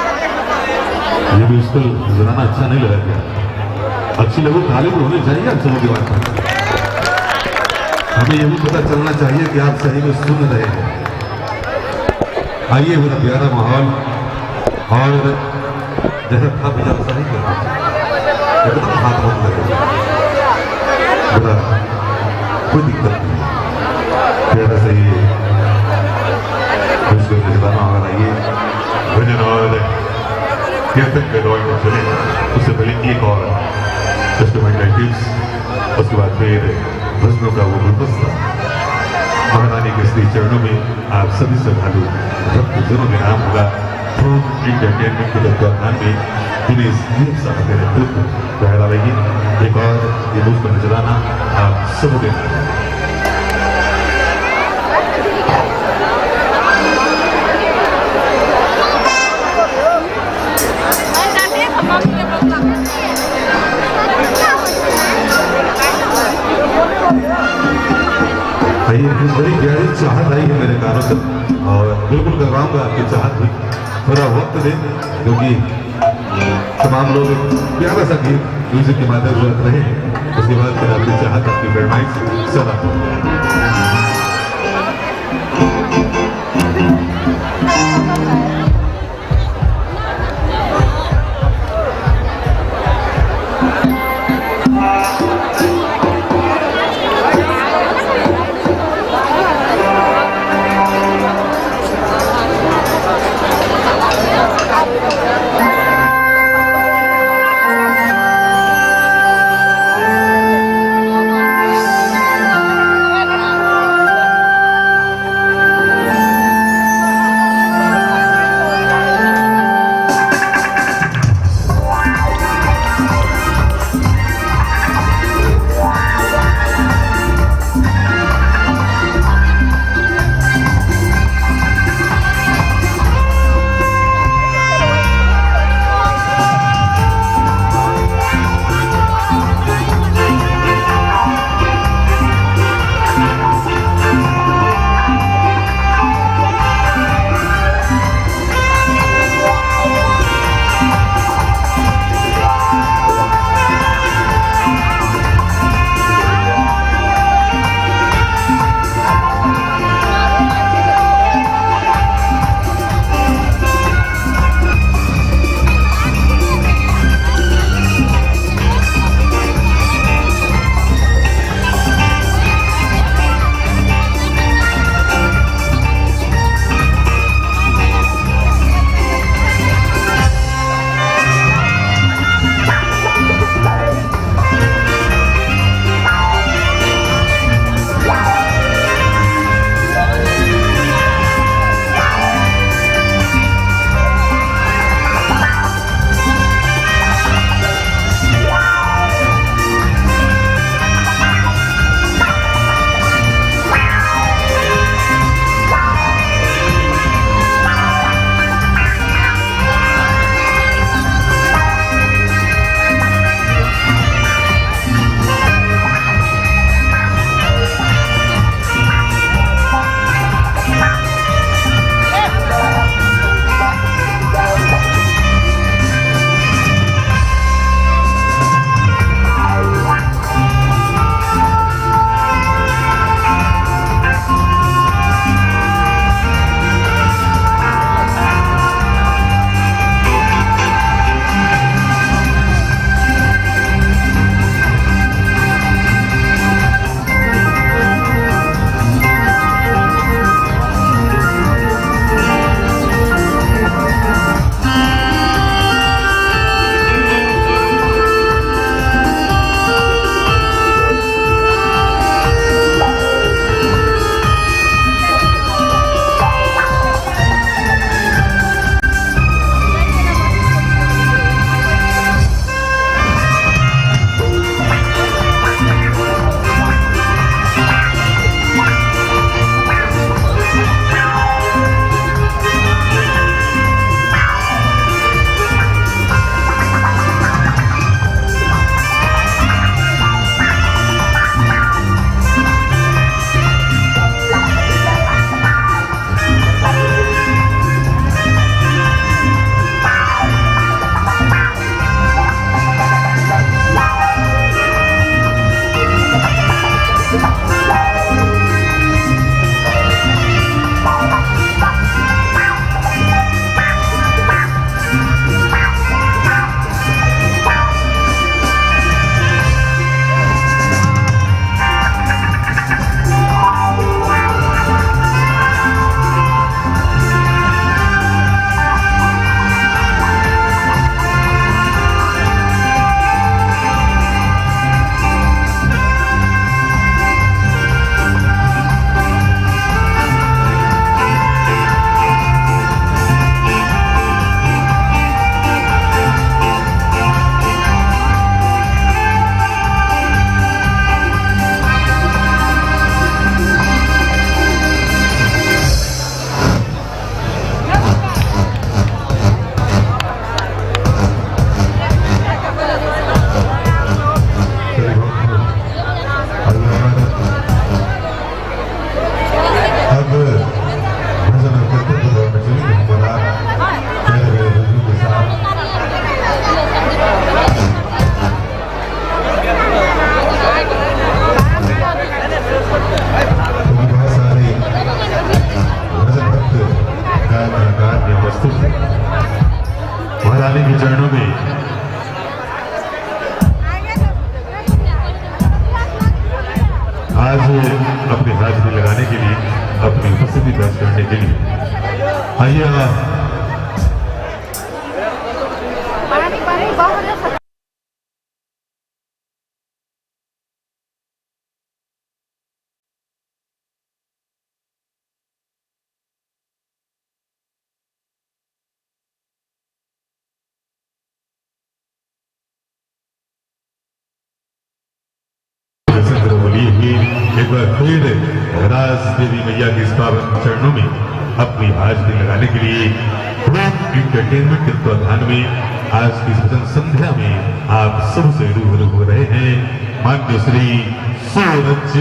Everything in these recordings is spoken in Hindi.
ये भी उसको जनाना अच्छा नहीं लगा क्या? अच्छी लगो ताली भी होनी चाहिए आप सबों की बात पर। हमें ये भी पता चलना चाहिए कि आप सही में सुन रहे हैं। आइए बड़ा प्यारा माहौल और जैसा था भैया वैसा नहीं करना एकदम हाथ मत लगे बड़ा कोई दिक्कत नहीं प्यारा सही उसको जनाना अगर आइए भजन और कीर्तन के दौर में चले उससे पहले एक और टिप्स उसके बाद फिर भजनों का वो गुलदस्ता महारानी के श्री चरणों में आप सभी श्रद्धालु भक्त जनों के नाम होगा फ्रॉम एंटरटेनमेंट के तत्वाधान में दिनेश साहब के नेतृत्व पहला रही एक और ये मुझको नजराना आप सबों के नाम बड़ी गहरी चाहत आई है मेरे कानों तक और बिल्कुल करवाऊंगा आपकी चाहत भी थोड़ा वक्त दें क्योंकि तमाम लोग प्यारा सा गीत म्यूजिक के माध्यम से रहे उसके बाद फिर आपकी चाहत आपकी फरमाइश सदा आज अपनी हाजिरी लगाने के लिए, अपनी उपस्थिति दर्ज करने के लिए आइए। एक बार फिर राज देवी मैया के इस पावन चरणों में अपनी हाजिरी लगाने के लिए एंटरटेनमेंट के तत्वाधान में आज की भजन संध्या में आप सबसे रूबरू हो रहे हैं माननीय श्री सूरज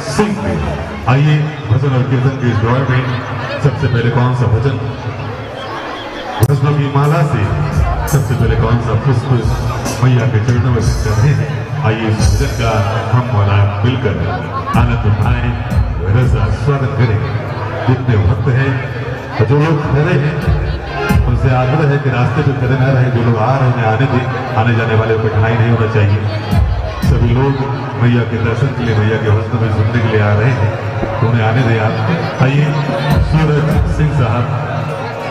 सिंह। आइए भजन और कीर्तन के इस दौर में सबसे पहले कौन सा भजन, भजनों की माला से सबसे पहले कौन सा पुष्प मैया के चरणों में कर रहे हैं। आइए इस भजन का हम मौला मिलकर आनंद उठाएं, रजा स्वागत करें। जितने भक्त हैं और जो लोग खड़े हैं उनसे आग्रह है कि रास्ते पे खड़े न रहे, जो लोग आ रहे हैं आने दें, आने जाने वाले को कठिनाई नहीं होना चाहिए। सभी लोग मैया के दर्शन के लिए, मैया के भजन में सुनने के लिए आ रहे हैं, तो उन्हें आने दें आप। आइए सूरज सिंह साहब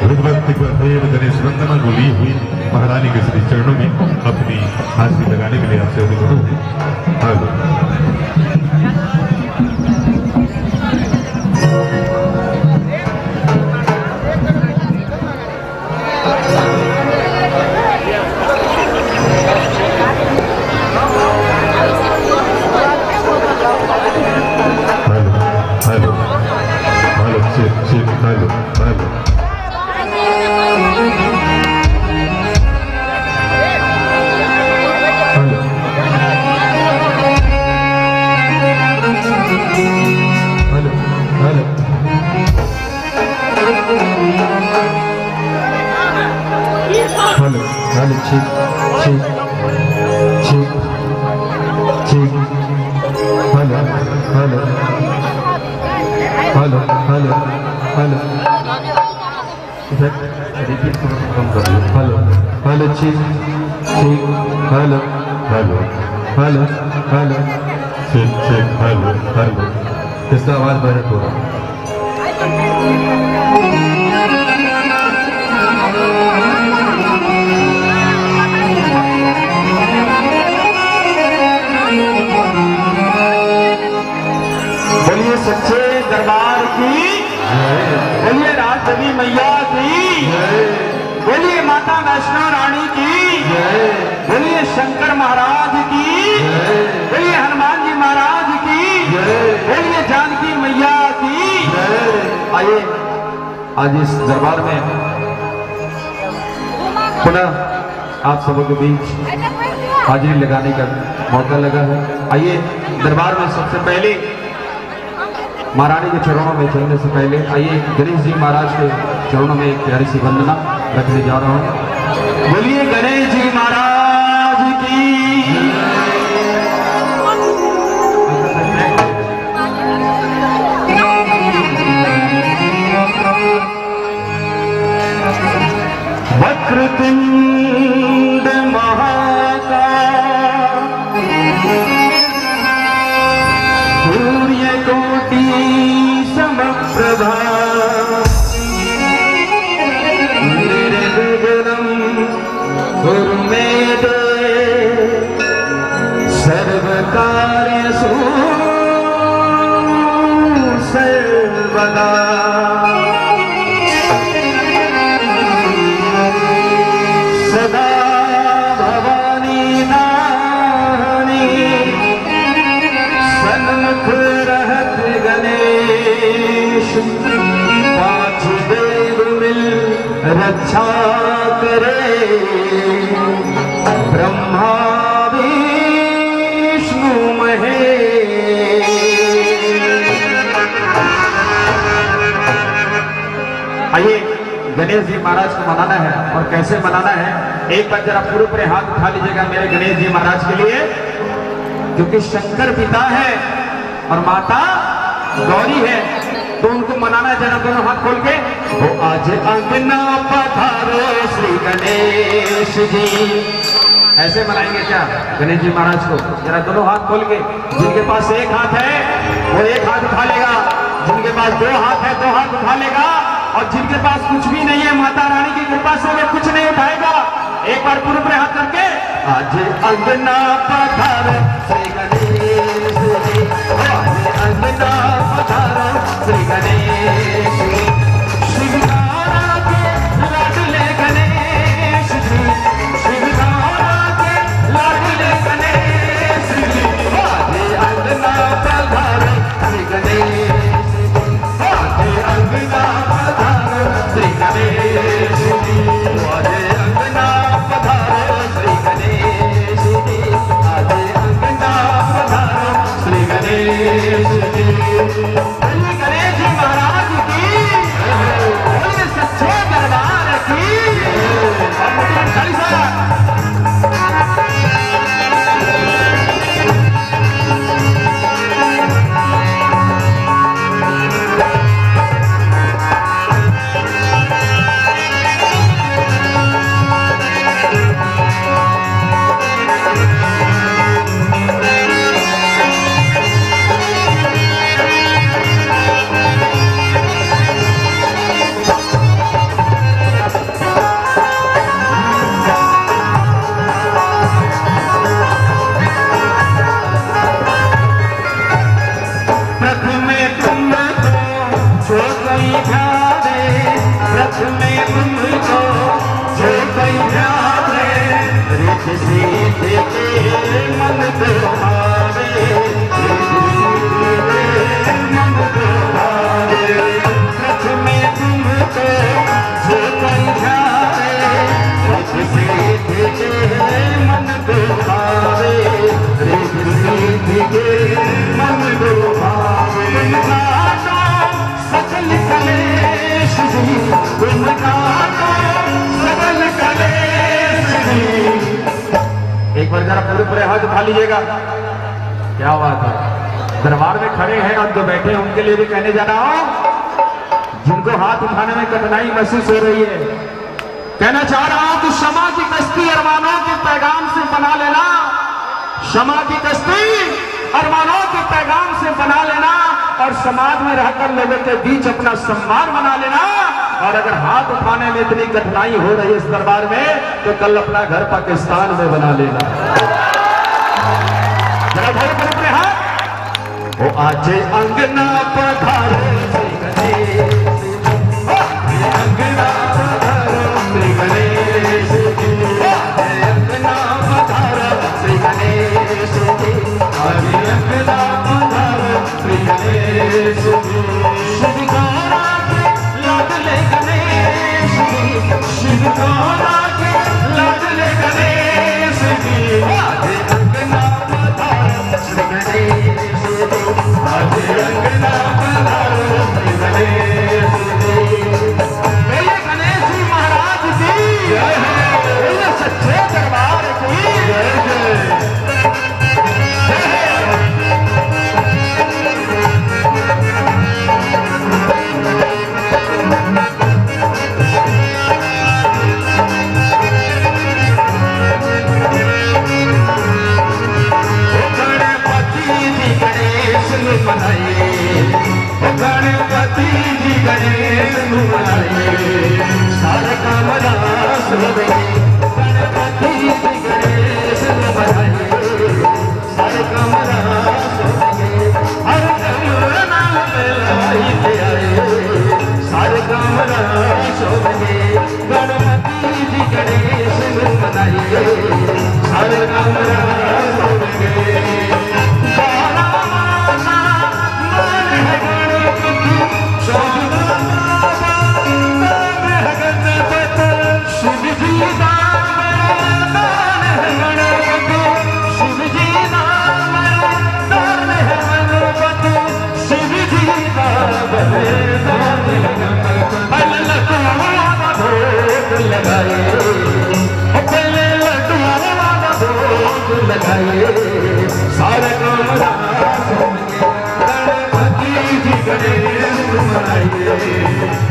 गणेश वंदना को ली हुई महारानी के श्री चरणों में अपनी हाजिरी लगाने के लिए आपसे अनुरोध है। इसका आवाज बैठ हो रहा बोलिए सच्चे दरबार की, बोलिए राज देवी मैया की, बोलिए माता वैष्णो रानी की, बोलिए शंकर महाराज की, बोलिए हनुमान जी महाराज की, बोलिए जानकी मैया की। आइए आज इस दरबार में पुनः आप सबों के बीच हाजिरी लगाने का मौका लगा है। आइए दरबार में सबसे पहले महारानी के चरणों में चलने से पहले आइए गणेश जी महाराज के चरणों में एक प्यारी सी वंदना रखने जा रहा हूं। बोलिए गणेश जी महाराज की। वक्रतुंड महाकाय सूर्यकोटि समप्रभा निर्विघ्नं कुरु मे देव सर्वकार्येषु सर्वदा। सदा भवानी नानी सन्मुख रहत गणेश पांच देव मिल रक्षा करे ब्रह्मा विष्णु महेश। आइए गणेश जी महाराज को मनाना है और कैसे मनाना है एक बार जरा पूरे पूरे हाथ उठा लीजिएगा मेरे गणेश जी महाराज के लिए, क्योंकि शंकर पिता है और माता गौरी है, तो उनको मनाना है। जरा दोनों हाथ खोल के वो आज अंगना पधारो श्री गणेश जी, ऐसे मनाएंगे क्या गणेश जी महाराज को? जरा दोनों हाथ खोल के, जिनके पास एक हाथ है वो एक हाथ उठा लेगा, जिनके पास दो हाथ है दो हाथ उठा लेगा, और जिनके पास कुछ भी नहीं है माता रानी की कृपा से वो कुछ नहीं उठाएगा। एक बार पूरे पूरे हाथ करके, आज अंगना पधार श्री गणेश जी, आज अंगना पधार श्री गणेश जी, शिवधारा के लाडले गणेश जी, शिवधारा के लाडले गणेश जी, आज अंगना पधार श्री गणेश जी, आज अंगना पधार श्री गणेश जी, आज अंगना पधार श्री गणेश जी, आज अंगना पधार श्री गणेश जी। बोलिए गणेश जी महाराज की, बोलिए सच्चे दरबार की। एक बार जरा पूरे पूरे हाथ उठा लीजिएगा। क्या बात है, दरबार में खड़े हैं और जो बैठे हैं उनके लिए भी कहने जा रहा हूं, जिनको हाथ उठाने में कठिनाई महसूस हो रही है, कहना चाह रहा हूं कि क्षमा की कश्ती अरमानों के पैगाम से बना लेना, क्षमा की कश्ती अरमानों के पैगाम से बना लेना, और समाज में रहकर लोगों के बीच अपना सम्मान बना लेना। और अगर हाथ उठाने में इतनी कठिनाई हो रही है इस दरबार में, तो कल अपना घर पाकिस्तान में बना लेना। जरा भाई पूरे हाथ, वो आज अंगना पधारो श्री गणेश जी, अंगना पधारो श्री गणेश जी, अंगना पधारो श्री गणेश जी, अंगना पधारो श्री गणेश जी, शिवधारा के लाडले गणेश जी, शिवधारा के लाडले गणेश जी, आज अंगना पधारो श्री गणेश जी, आज अंगना पधारो श्री गणेश जी। बोलिए गणेश जी महाराज की जय है, बोलिए सच्चे दरबार की जय जय। गणपति जी गणेश मनाइए, सारे काम रास हो गए, गणपति जी गणेश मनाइए, सारे काम रास हो गए, हर काम नाम लाई के आए, सारे काम रास हो गए, गणपति जी गणेश मनाइए, सारे काम रास हो गए। सारे काम गणपति जी गणेश मनाइए,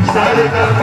सारे काम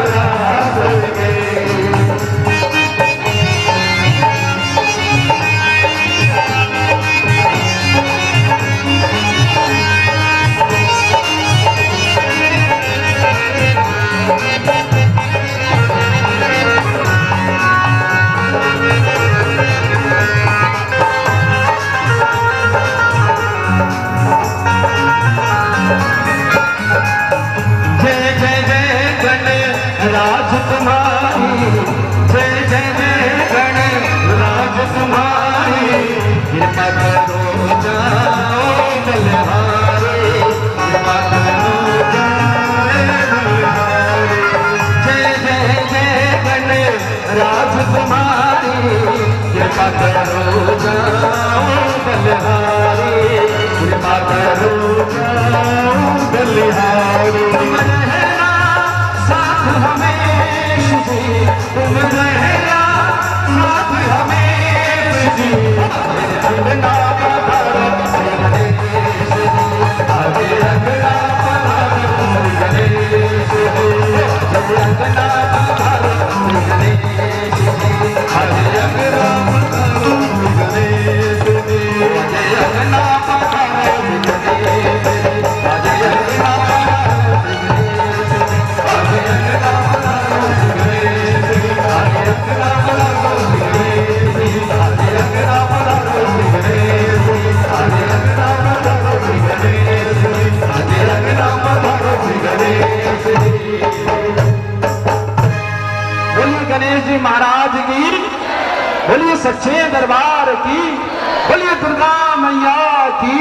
तुम रहना साथ हमें जी अंगना पधारो श्री गणेश जी आगे अंगना पधारो श्री गणेश जी अंगना पधारो श्री गणेश जी आगे अंगना पधारो श्री गणेश जी आगे अंगना पधारो श्री गणेश जी आगे अंगना पधारो श्री गणेश जी आगे अंगना पधारो श्री गणेश जी आगे अंगना पधारो श्री गणेश जी आगे अंगना पधारो श्री गणेश जी आगे अंगना पधारो श्री गणेश जी आगे अंगना पधारो श्री गणेश जी। बोलिए गणेश जी महाराज की, बोलिए सच्चे दरबार की, बोलिए दुर्गा मैया की।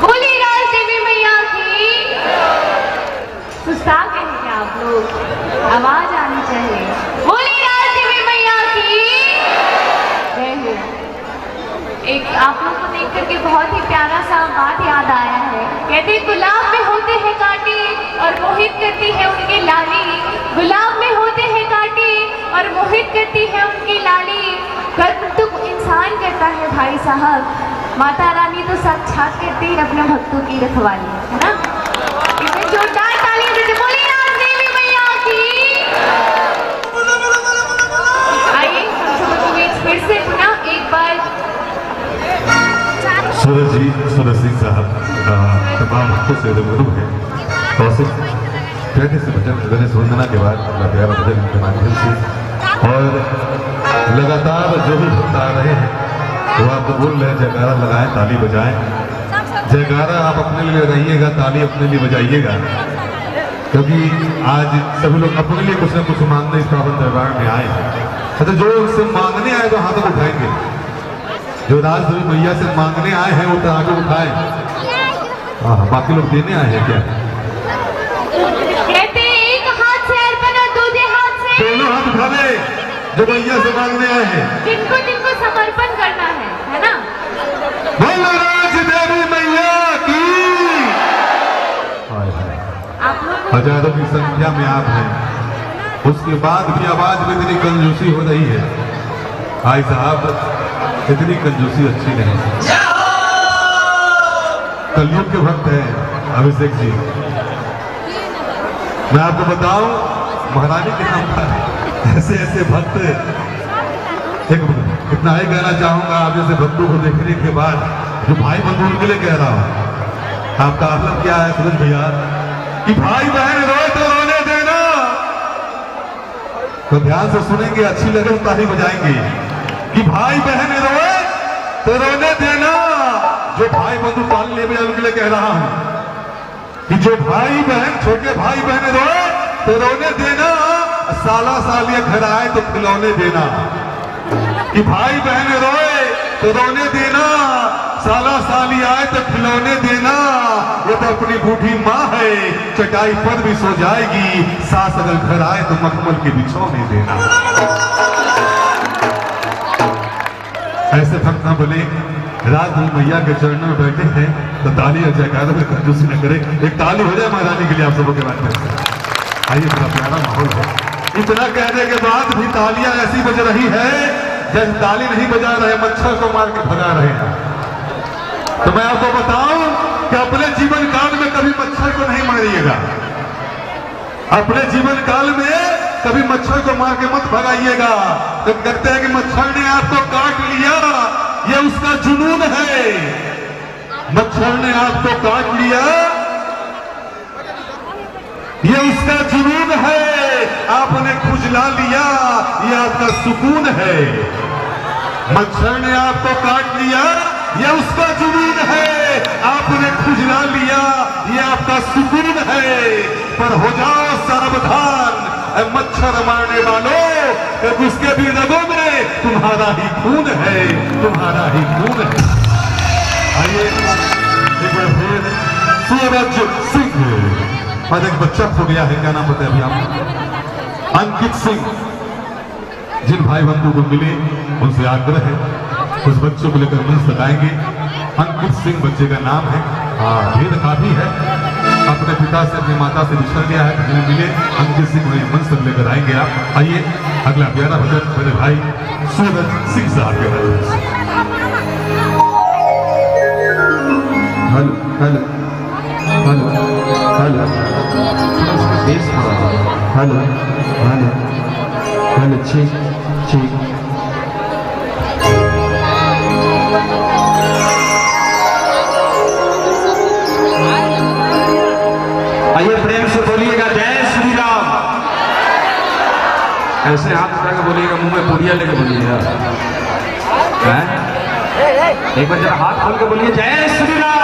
बोलिए राज देवी मैया की। सुस्ता के हैं क्या आप लोग? आवाज आनी चाहिए। बोलिए राज देवी मैया की जय हो। एक आप लोग को देख करके बहुत ही प्यारा सा बात याद आया है। कहते गुलाब में होते हैं कांटे और मोहित करती है उनकी लाली। गुलाब में होते हैं कांटे और मोहित करती है उनकी लाली। कर्म तो इंसान करता है भाई साहब, माता रानी तो साक्षात करती है अपने भक्तों की रखवाली, है ना। इसमें जोरदार तालियां देते बोलिए राज देवी मैया की। आइए हम सबको फिर से पुनः एक बार सूरज जी, सूरज सिंह साहब तमाम भक्तों से रूबरू है। कौशिक प्यारे से भजन गणेश वंदना के बाद प्यारा भजन के माध्यम से और लगातार जो भी भक्त आ रहे हैं वो आप तो बोल रहे हैं जयकारा लगाएं, ताली बजाएं। जयकारा आप अपने लिए लगाइएगा, ताली अपने लिए बजाइएगा, क्योंकि आज सभी लोग अपने लिए कुछ न कुछ मांगने इस पावन दरबार में आए हैं। अच्छा, जो उससे मांगने आए तो हाथ उठाएंगे, जो राज देवी मैया से मांगने आए हैं वो तो आगे उठाए। हाँ, बाकी लोग देने आए हैं क्या? कहते एक हाथ से अर्पण और दूसरे हाथ से दोनों हाथ उठा ले जो मैया से मांगने आए हैं, जिनको जिनको समर्पण करना है ना। बोलो राज देवी मैया की। आप लोग हजारों की संख्या में आप हैं, उसके बाद भी आवाज में इतनी कंजूसी हो रही है। भाई साहब, इतनी कंजूसी अच्छी नहीं। कलयुग के भक्त हैं अभिषेक जी। मैं आपको बताऊं, महारानी के नाम पर ऐसे ऐसे भक्त, एक इतना ही कहना चाहूंगा आप जैसे भक्तों को देखने के बाद, जो भाई बंधु के लिए कह रहा हूं। आपका आलम क्या है सूरज भैया, कि भाई बहन रोए तो रोने देना। तो ध्यान से सुनेंगे, अच्छी लगे तो ताली बजाएंगे। कि भाई बहन रोए तो रोने देना। जो भाई बंधु ताली ले बजाए उनके लिए कह रहा हूं कि जो भाई बहन, छोटे भाई बहन रोए तो रोने देना। साला सालिया घर आए तो खिलौने देना। कि भाई बहन रोए तो रोने देना, साला साली आए तो खिलौने देना। ये तो अपनी बूढ़ी माँ है, चटाई पर भी सो जाएगी। सास अगर घर आए तो मखमल के बिछौने देना। ऐसे भक्त न बने, राज देवी मैया के चरणों में बैठे हैं तो ताली और जयकारों में कंजूसी न करें। एक ताली हो जाए महारानी के लिए आप सबों के माध्यम से। आइए, बड़ा प्यारा माहौल है। इतना कहने के बाद भी तालियां ऐसी बज रही है जैसे ताली नहीं बजा रहे, मच्छर को मार के भगा रहे हैं। तो मैं आपको बताऊं कि अपने जीवन काल में कभी मच्छर को नहीं मारिएगा। अपने जीवन काल में कभी मच्छर को मार के मत भगाइएगा। तो कहते हैं कि मच्छर ने आपको काट लिया, ये उसका जुनून है। मच्छर ने आपको काट लिया, ये उसका जुनून है। आपने खुजला लिया, ये आपका सुकून है। मच्छर ने आपको काट लिया, ये उसका जुनून है। आपने खुजला लिया, ये आपका सुकून है। पर हो जाओ सावधान मच्छर मारने वालों, उसके भी रगों में तुम्हारा ही खून है, तुम्हारा ही खून है। आइए एक बार फिर सूरज सिंह, और एक बच्चा खो गया है, क्या नाम बताया अभी आपको? अंकित सिंह। जिन भाई बंधु को मिले उनसे आग्रह है उस बच्चों को लेकर मंच सजाएंगे। अंकित सिंह बच्चे का नाम है। हाँ, भेद काफी है। अपने पिता से अपनी माता से बिछड़ गया है, तो मिले हम किसी को मंच तक लेकर आएंगे। आप आइए, अगला प्यारा भजन मेरे भाई सूरज सिंह साहब के भजन। Hello hello hello hello bass hello hello hello ठीक ठीक। आइए प्रेम से बोलिएगा जय श्री राम। ऐसे हाथ उठा के बोलिएगा, मुंह में पुड़िया लेके बोलिएगा। एक बार जरा हाथ खोल के बोलिए जय श्री राम,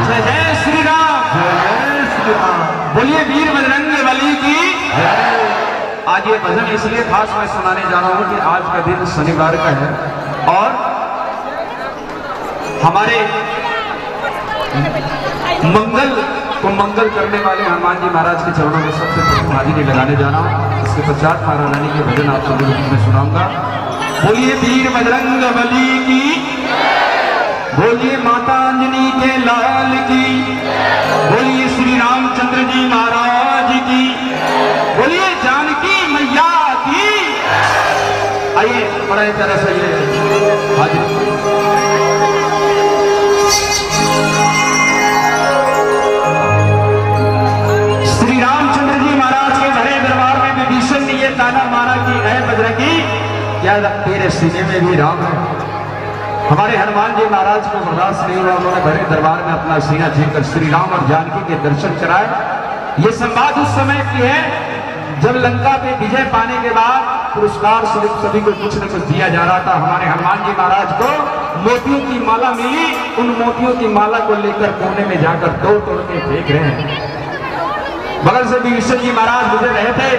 जय जय श्री राम, जय श्री राम। बोलिए वीर बजरंग बली की। आज ये भजन इसलिए खास मैं सुनाने जा रहा हूँ कि आज का दिन शनिवार का है और हमारे मंगल करने वाले हनुमान जी महाराज के चरणों में सबसे प्रथम हाजिरी लगाने जा रहा हूँ। इसके पश्चात महाराज रानी के भजन आप सभी लोगों में सुनाऊंगा। बोलिए वीर बजरंग बली की, बोलिए माता अंजनी के लाल की, बोलिए श्री रामचंद्र जी महाराज की, बोलिए जानकी मैया की। आइए बड़ा तरह से ये हाजिर। ताना मारा कि ऐ बजरंगी, क्या तेरे सीने में भी राम है। हमारे हनुमान जी महाराज को बर्दाश्त नहीं हुआ, उन्होंने भरे दरबार में अपना सीना झींककर श्री राम और जानकी के दर्शन कराए। ये संवाद उस समय की है जब लंका पे विजय पाने के बाद पुरस्कार स्वरूप सभी को कुछ न कुछ दिया जा रहा था। हमारे हनुमान जी महाराज को मोतियों की माला मिली, उन मोतियों की माला को लेकर कोने में जाकर तोड़ तोड़ के फेंक रहे हैं। बगल से विभीषण जी महाराज गुजर रहे थे।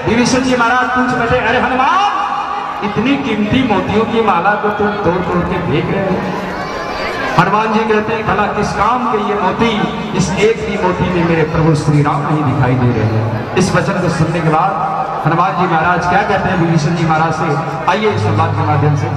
विभीषण जी महाराज पूछ बैठे, अरे हनुमान, इतनी कीमती मोतियों की माला को तुम तोड़ तोड़ के फेंक रहे हो। हनुमान जी कहते हैं, भला किस काम के ये मोती, इस एक भी मोती में मेरे प्रभु श्री राम नहीं दिखाई दे रहे हैं। इस वचन को सुनने के बाद हनुमान जी महाराज क्या कहते हैं विभीषण जी महाराज से, आइए इस संवाद के माध्यम से।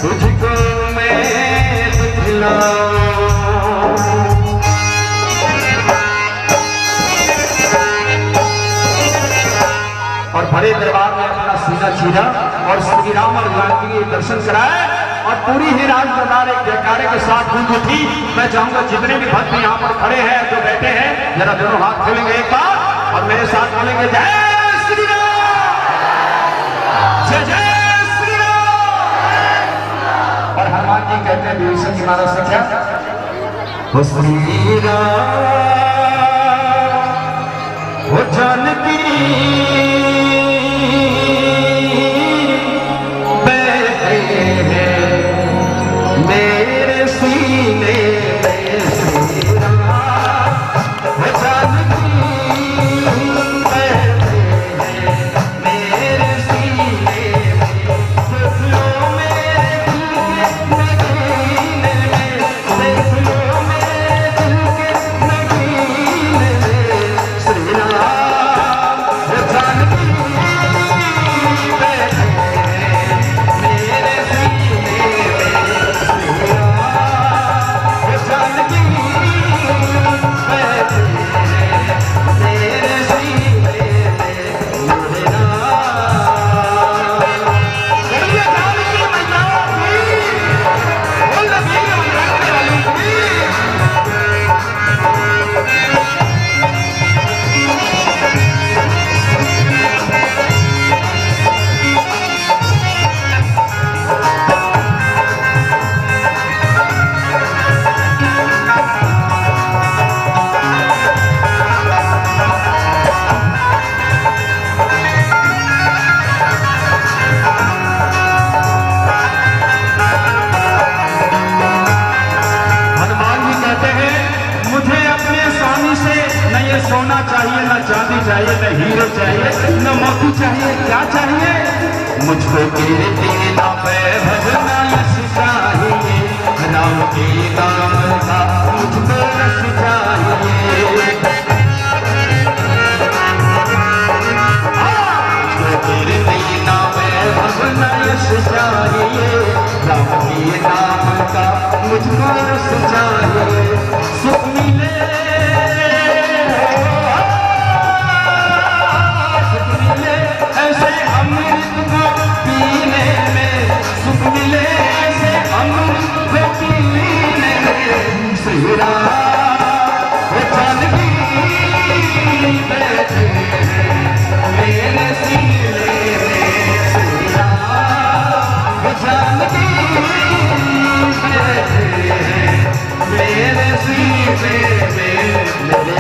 तुझको मैं दिखलाऊं। और बड़े दरबार में अपना सीना चीरा और श्री राम और जानकी के दर्शन कराए और पूरी ही राज दरबार एक जयकारे के साथ गूंज उठी। मैं चाहूंगा जितने भी भक्त यहाँ पर खड़े हैं, जो बैठे हैं, जरा दोनों हाथ खोलेंगे एक बार और मेरे साथ बोलेंगे जय श्री राम, जय जय श्री राम। और हनुमान जी कहते हैं विभीषण जी महाराज से क्या, हो श्री राम हो जानकी जानकी चाहिए, न हीरे चाहिए, न मोती चाहिए, क्या चाहिए? मुझको तेरे बिना वैभव न यश चाहिए, राम के नाम का मुझको रस चाहिए। तेरे बिना वैभव न यश चाहिए, राम के नाम का मुझको रस चाहिए। सुख मिले, सुख मिले ऐसे अमृत को पीने में, सुख मिले ऐसे अमृत को पीने में। श्री राम जानकी बैठे मेरे सीने में, श्री राम जानकी बैठे मेरे सीने में, मेरे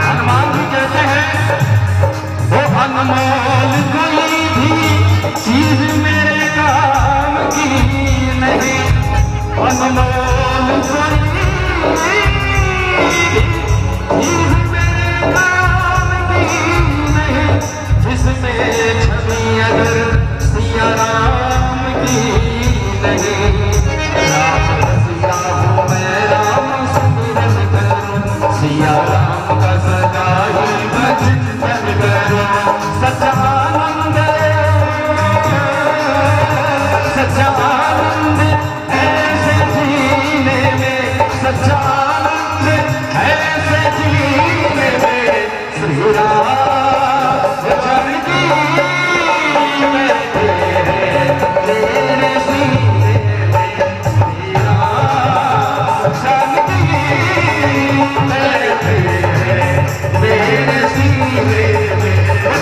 हनुमान जी कहते हैं, वो अनमोल कोई भी चीज मेरे काम की नहीं, अनमोल कोई चीज मेरे काम की नहीं, जिसमें छवि अगर सिया राम की नहीं। सिया राम का सदा ही भजन करो, सच्चा आनंद, सच्चा आनंद ऐसे जीने में, सच्चा आनंद ऐसे जीने में। श्री राम जानकी बैठे तेरे सीने में, श्री राम जानकी मेरे सीने में,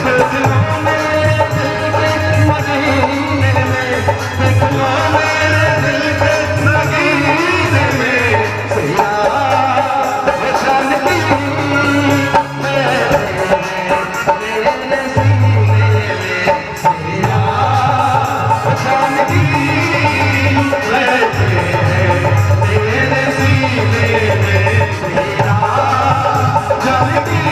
देख लो मेरे दिल के मदीने में, देख लो मेरे दिल के मदीने में। श्री राम जानकी मेरे सीने में, श्री राम जानकी मेरे सीने में, श्री राम जानकी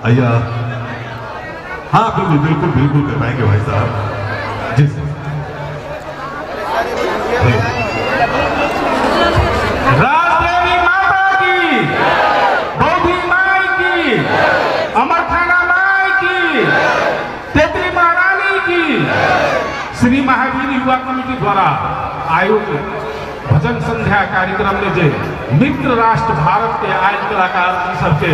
भैया हाँ बिल्कुल बिल्कुल बिल्कुल कर पाएंगे भाई साहब जी सर। राजदेवी माता की, बौद्धी माई की, अमरखाना माई की, तेतरी महारानी की, श्री महावीर युवा कमेटी द्वारा आयोजित भजन संध्या कार्यक्रम में जे मित्र राष्ट्र भारत के आयल कलाकार सबके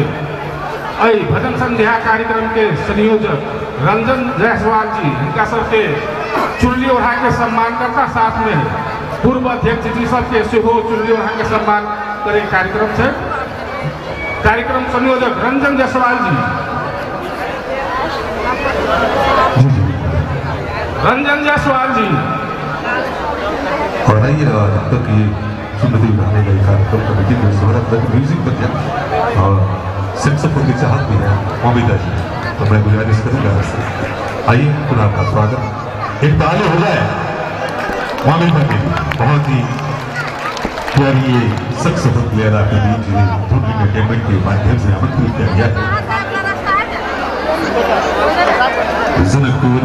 भजन संध्या कार्यक्रम के संयोजक रंजन जायसवाल जी, इनका सबके चुनरी ओढ़ा के सम्मान करता, साथ में पूर्व अध्यक्ष जी सबके सेहो चुनरी ओढ़ा के सम्मान करे कार्यक्रम से। कार्यक्रम संयोजक रंजन जायसवाल जी, रंजन जायसवाल जी। और आइए अब तक ये श्रीमती गाने का कार्यक्रम कमेटी में शोहरत म्यूजिक बन जाए और सेक्सोफोन की चाहत भी है मोमिता जी, तो मैं गुजारिश करूंगा आइए पुनः आपका स्वागत। एक ताली हो जाए मोमिता के लिए, बहुत ही प्यारी ये सेक्सोफोन प्लेयर आपके बीच धुन एंटरटेनमेंट के माध्यम से आमंत्रित किया गया है। जनकपुर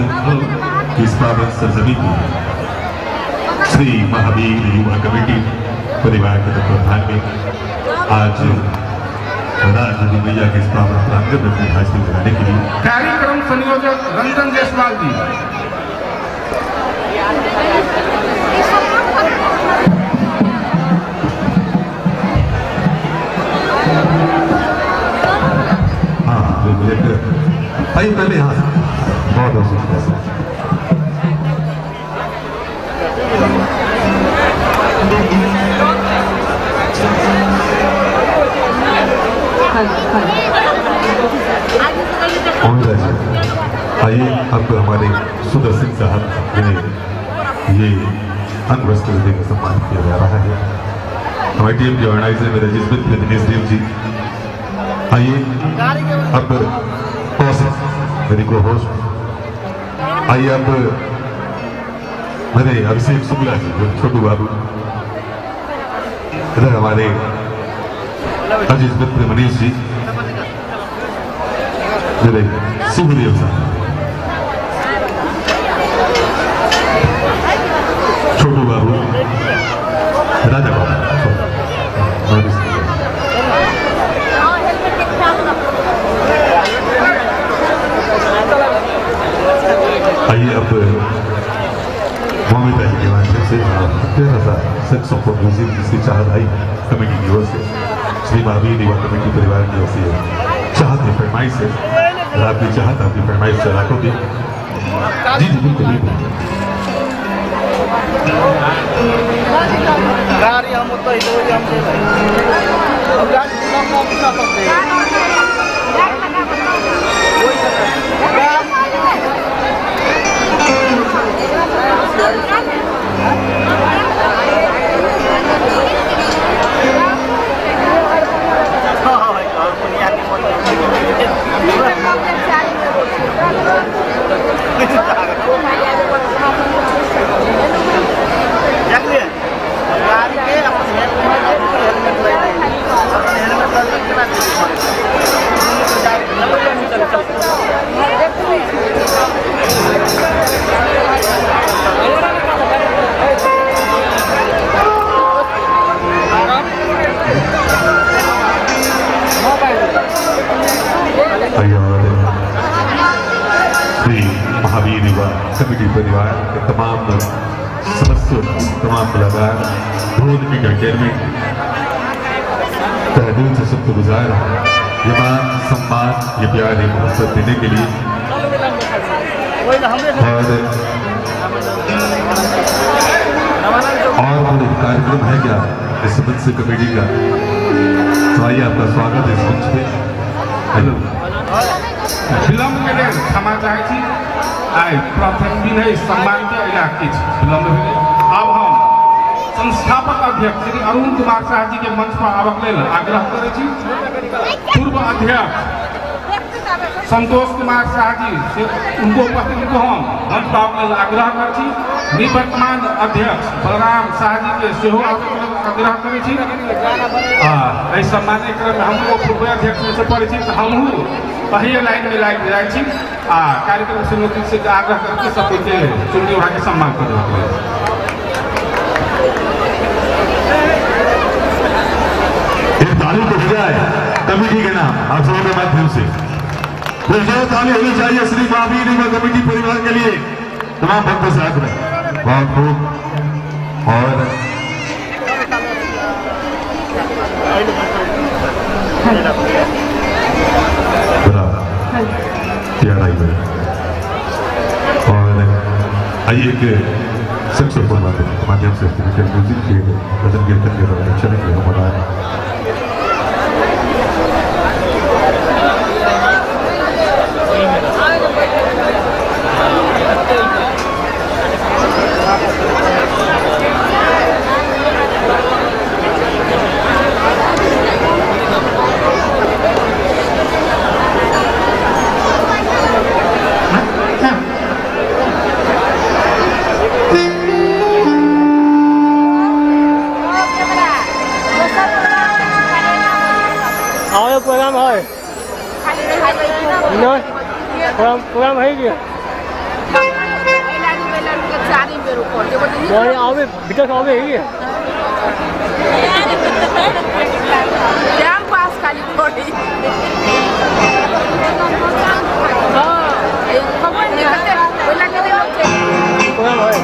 की इस पावन सरजमी को श्री महावीर युवा कमेटी परिवार के तत्वाधान में आज राजनदी मैया के इस पावन प्रांगण में अपनी हाजिरी लगाने के लिए कार्यक्रम संयोजक रंजन जायसवाल जी, हाँ बिल्कुल आइए पहले यहाँ बहुत बहुत शुक्रिया। आइए अब हमारे सुदर्शन साहब जिन्हें ये अंग वस्त्र देकर सम्मानित किया जा रहा है। हमारी टीम के ऑर्गेनाइजर मेरे जिसमें दिनेश देव जी, आइए अब मेरी को होस्ट, आइए अब मेरे अभिषेक शुक्ला जी, छोटू बाबू, इधर हमारे अजीत मित्र मनीष जी, मेरे सुखदेव साहब, छोटू बाबू, राजा बाबू, आइए अब मोमिता जी के माध्यम से प्यारा सा सेक्सोफोन म्यूजिक जिसकी चाहत आई कमेटी की ओर से, श्री महावीर युवा कमेटी परिवार की ओर से चाहत है, फरमाइश है, और आपकी चाहत आपकी फरमाइश से रखोगे जी जी बिल्कुल बिल्कुल। श्री महावीर युवा कमेटी परिवार के तमाम सदस्यों, तमाम कलाकार, ढोल की एंटरटेनमेंट तहे दिल से शुक्रगुजार ये मान सम्मान ये प्यार ये मोहब्बत देने के लिए। और कोई कार्यक्रम है क्या इस सदस्य कमेटी का, तो आइए आपका स्वागत है इस मंच पे। हेलो विलम्ब के लिए क्षमा चाहे छी, आई प्रथम दिन है सम्मान के इलाके विलम्ब भेले। अब हम संस्थापक अध्यक्ष श्री अरुण कुमार शाह जी के मंच पर आबक लेल आग्रह करे छी। पूर्व अध्यक्ष संतोष कुमार शाह जी से उनको उपस्थित को हम मंच पर आबक लेल आग्रह कर छी। निवर्तमान अध्यक्ष बलराम शाह जी के सेहो आग्रह करे छी। एहि सम्मानित क्रम में हमको पूर्व अध्यक्ष से परिचित हमहू पहले लाइन में लाइन जाए छी आ कार्यक्रम समिति से आग्रह करके सबके चुनरी उड़ा के सम्मान कर एक ताली तो हो जाए कमेटी के नाम आप सबों के माध्यम से ताली होनी चाहिए श्री महावीर युवा कमेटी परिवार के लिए। तमाम भक्तों से आग्रह बहुत खूब और प्यारा ही और आइए कि सेक्सोफोन माध्यम से म्यूजिक के भजन कीर्तन के दौरान चले गए हमारा प्रोग्राम है क्या आवे विकास आवे है क्या पास खाली थोड़ी प्रोग्राम है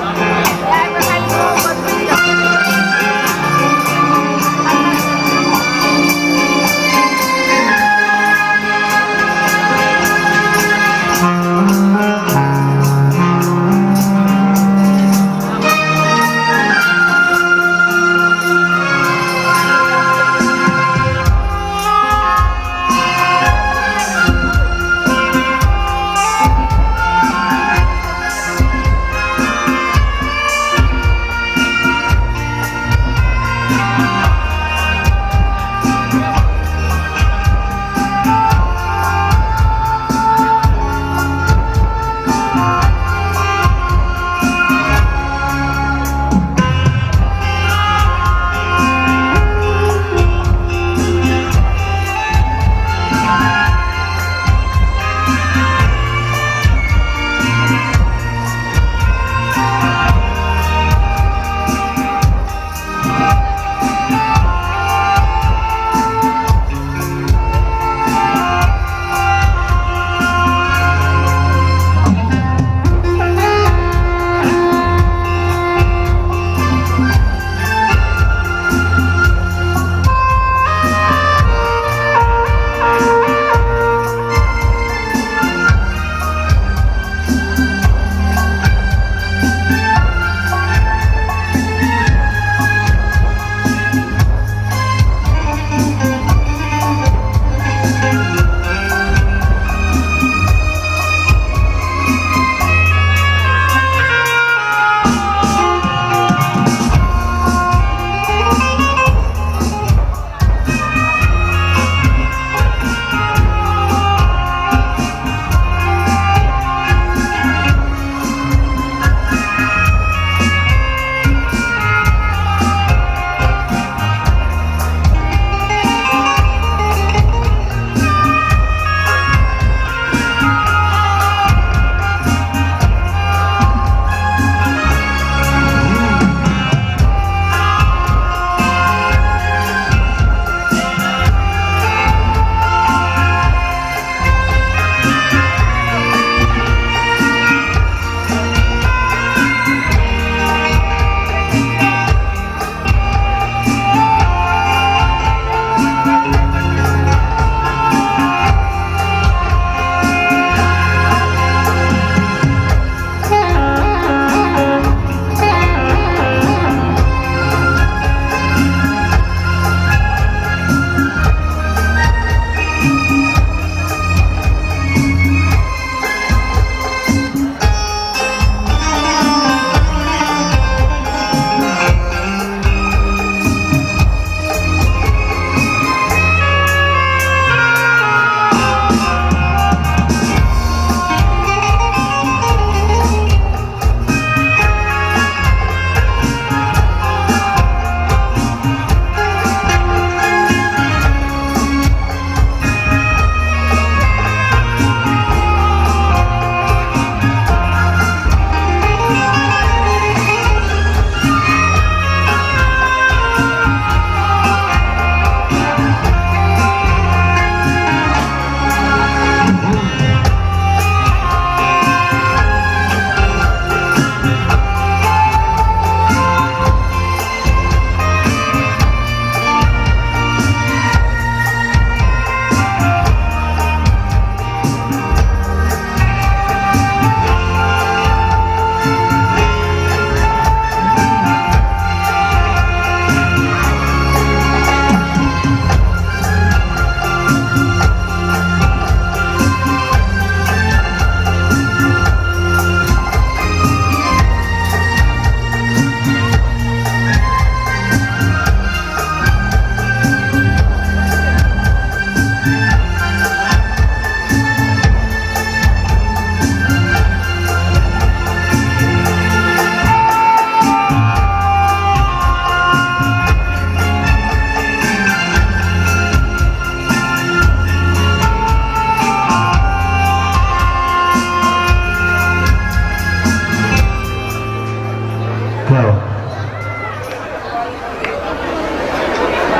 क्या हुआ?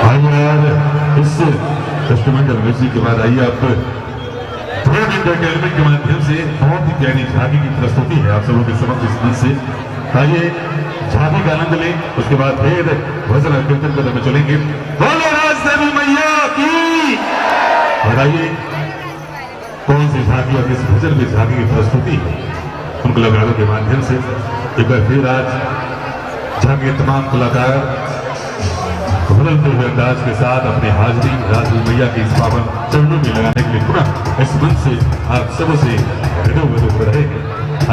आइए यार, इस कस्टमर म्यूजिक के बाद आइए आप थोड़ा एंटरटेनमेंट के माध्यम से बहुत ही प्यारी झांकी की प्रस्तुति है आप सबों के समक्ष इस मंच से। आइए झांकी का आनंद लें, उसके बाद फिर भजन और कीर्तन करने में चलेंगे। बोलो राज देवी मैया की। और आइए कौन सी झांकी और किस भजन में झांकी की प्रस्तुति है उन कलाकारों के माध्यम से एक बार फिर आज झांकी के तमाम कलाकार बदलते हुए अंदाज के साथ अपनी हाजिरी राजदेवी मैया के इस पावन चरणों में लगाने के लिए पुनः इस मंच से आप सबसे हृदय रहेंगे।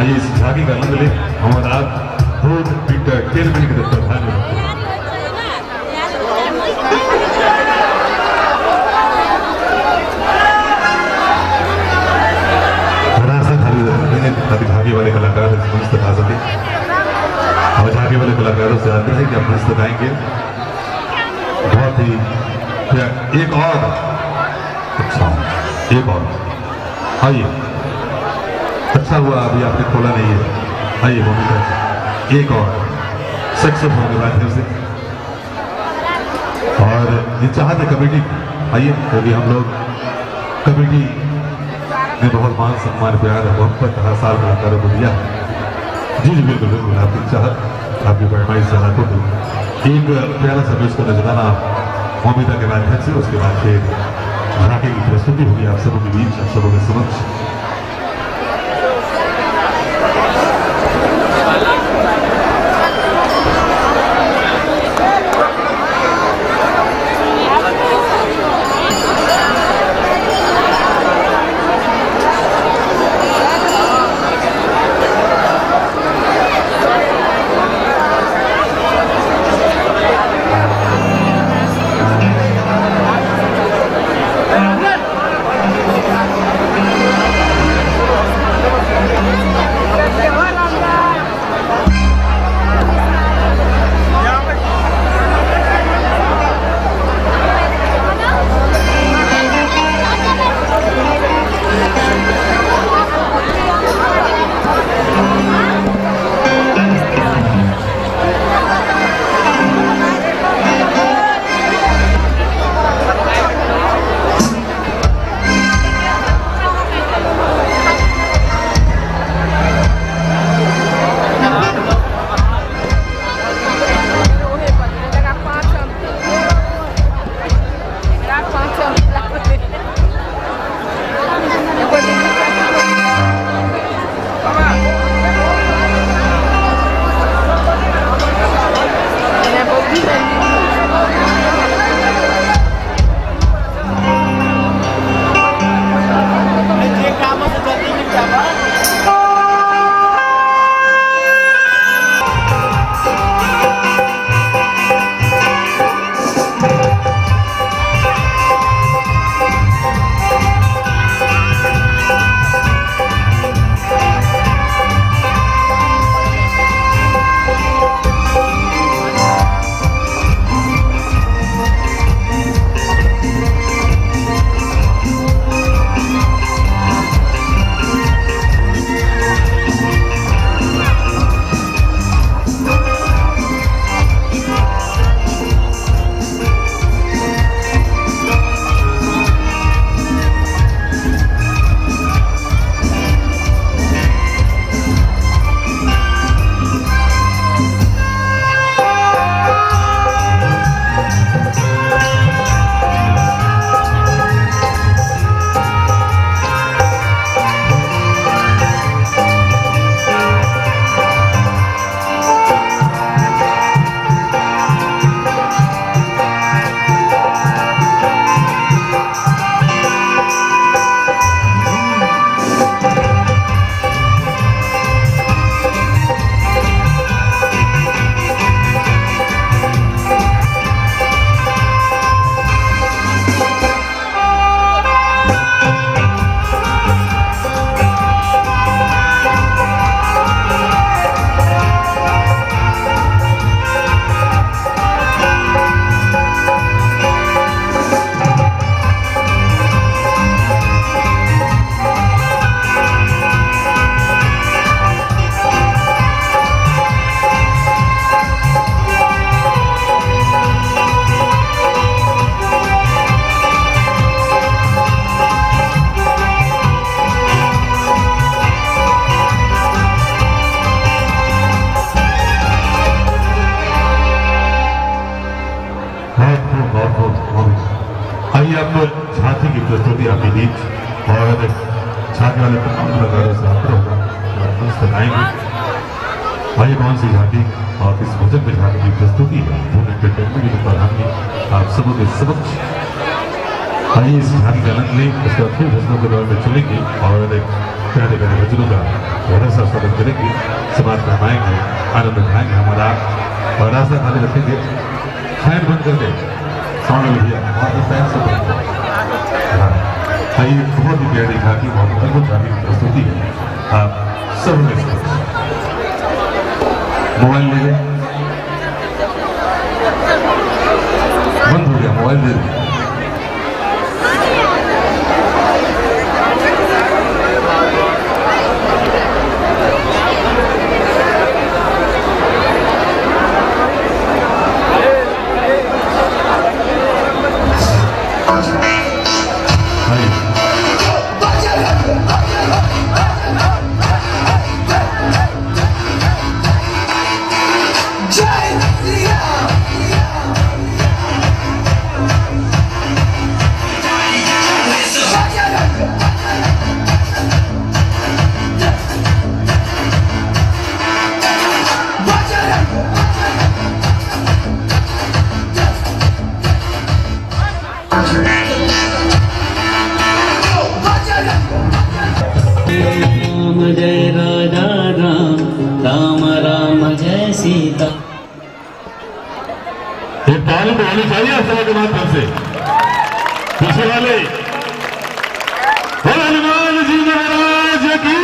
आइए इस झांकी का आनंद लें और आप बहुत एंटरटेनमेंट की तरफ ध्यान रखें। झांकी वाले कलाकार इस मंच तक आ सके और झांकी वाले कलाकारों से आग्रह है कि आप मंच तक आएंगे। बहुत ही एक और अच्छा एक और आइए, अच्छा हुआ अभी आपने खोला नहीं है। आइए भूमिका एक और सक्सेसफुल के माध्यम से और ये चाहते कमेटी आइए क्योंकि हम लोग कमेटी ने बहुत मान सम्मान प्यार है मोहब्बत हर साल कलाकारों को दिया है। जी जी बिल्कुल बिल्कुल, आपकी चाहत आपकी फरमाइश सलाखों को एक प्यारा सा पेश करना चाहना मोमिता के माध्यम से, उसके बाद फिर झांकी की प्रस्तुति होगी आप सबों के बीच, आप सबों के समक्ष। वाले तमाम कलाकारों से आग्रह होगा आएंगे। भाई कौन सी झांकी और इस भजन में झांकी की प्रस्तुति है धूम एंटरटेनमेंट की प्रधानी आप सबों के समक्ष आइए इस झांकी का आनंद लें। उसके बाद फिर भजनों के दौर में चलेंगे और प्यारे प्यारे भजनों का गहरा सा स्वागत करेंगे, समाज फरमाएंगे, आनंद उठाएंगे हमारा और रास्ता खाली रखेंगे। फैन बंद कर दे साउंड में भैया और फैन से बंद कर। आइए बहुत ही प्यारी झांकी बहुत अद्भुत झांकी की प्रस्तुति है आप सब में मोबाइल ले गए बंद हो गया मोबाइल ले गए। जय राजा राम राम राम जय सीता। ये ताली तो होनी चाहिए आप सबके माध्यम से पीछे वाले हनुमान जी महाराज की।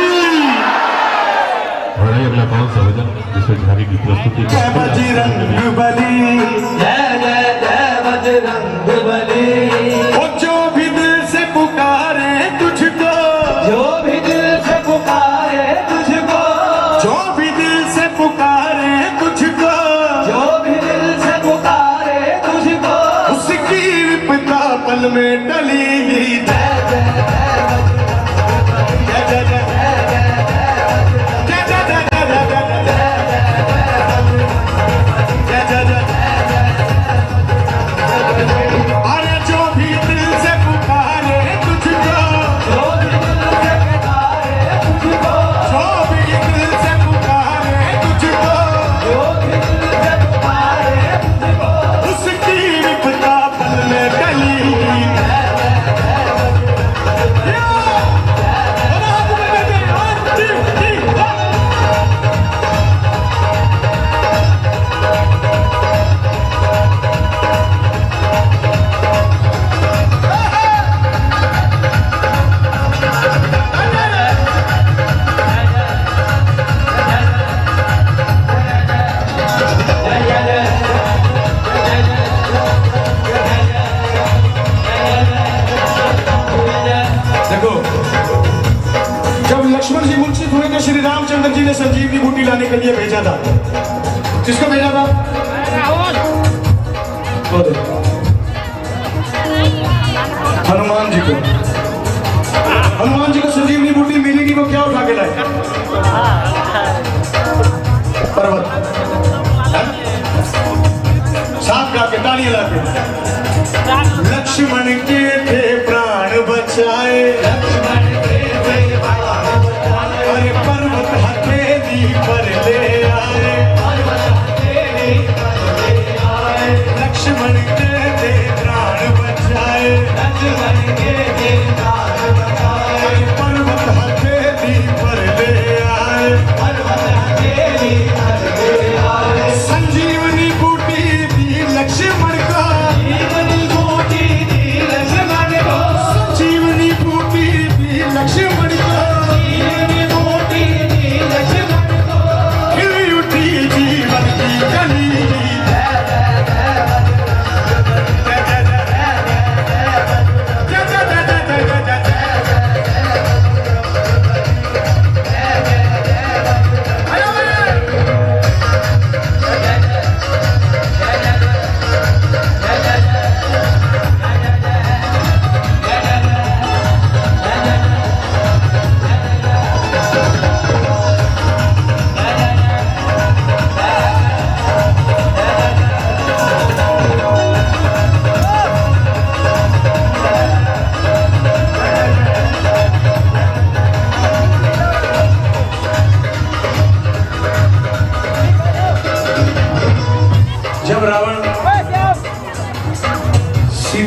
और अगला कौन सा भजन जिसमें झांकी की प्रस्तुति बजरंग बली जय जय जय बजरंग बली। जो भी दिल से पुकारे तुझको, जो भी दिल से पुकारे तुझको, जो भी दिल से पुकारे तुझको, जो भी दिल से पुकारे तुझको, उसकी विपदा पल में टली। जय जय जय जय जय संजीवनी बूटी लाने के लिए भेजा था। किसको भेजा था? हनुमान जी को। हनुमान जी को संजीवनी बूटी मिली नहीं, वो क्या उठा के लाए? पर्वत साथ गा के तालियां ला के। लक्ष्मण के थे प्राण बचाए, अरे पर्वत हथेली पर ले आए, लक्ष्मण के थे प्राण बचाए, पर्वत हथेली पर ले आए।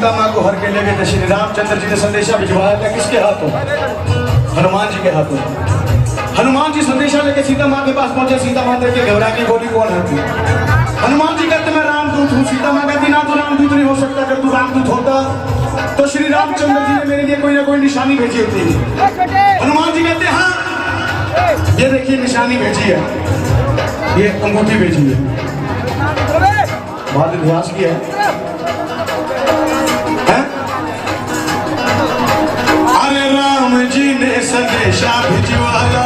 सीता माँ को हर के ले गए थे, श्री रामचंद्र जी ने संदेशा भिजवाया था किसके हाथों? हनुमान जी के हाथों। हनुमान जी संदेशा लेके सीता माँ के पास पहुंचे। सीता माँ देख के घबरा के बोली कौन है तू? हनुमान जी कहते मैं रामदूत हूँ। सीता माँ कहती ना तू रामदूत नहीं हो सकता, अगर तू रामदूत होता तो श्री रामचंद्र जी ने मेरे लिए कोई ना कोई निशानी भेजी होती। हनुमान जी कहते हाँ ये देखिए निशानी भेजी है, ये अंगूठी भेजी है। बहुत इतिहास किया है। अरे राम जी ने संदेशा भिजवाया,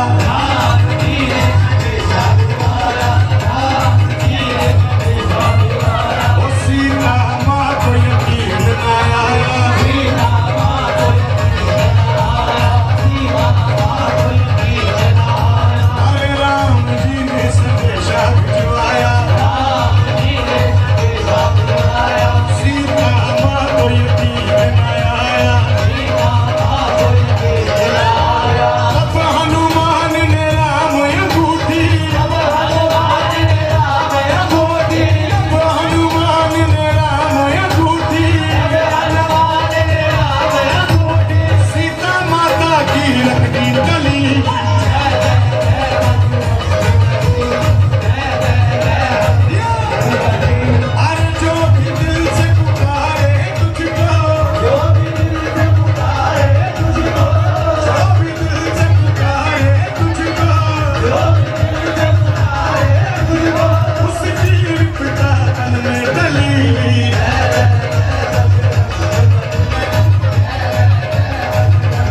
सीता माँ को यकीन आया। अरे राम जी ने संदेशा भिजवाया, सीता माँ को यकीन आया। अब हनुमान ने राम अंगूठी, अब हनुमान ने राम अंगूठी, सीता माता की रखी गली। अरे जो भी दिल से पुकारे तुझको, जो भी दिल से पुकारे तुझको, जो भी दिल से पुकारे तुझको, जो भी दिल से पुकारे तुझको, उसकी विपदा तन में डली।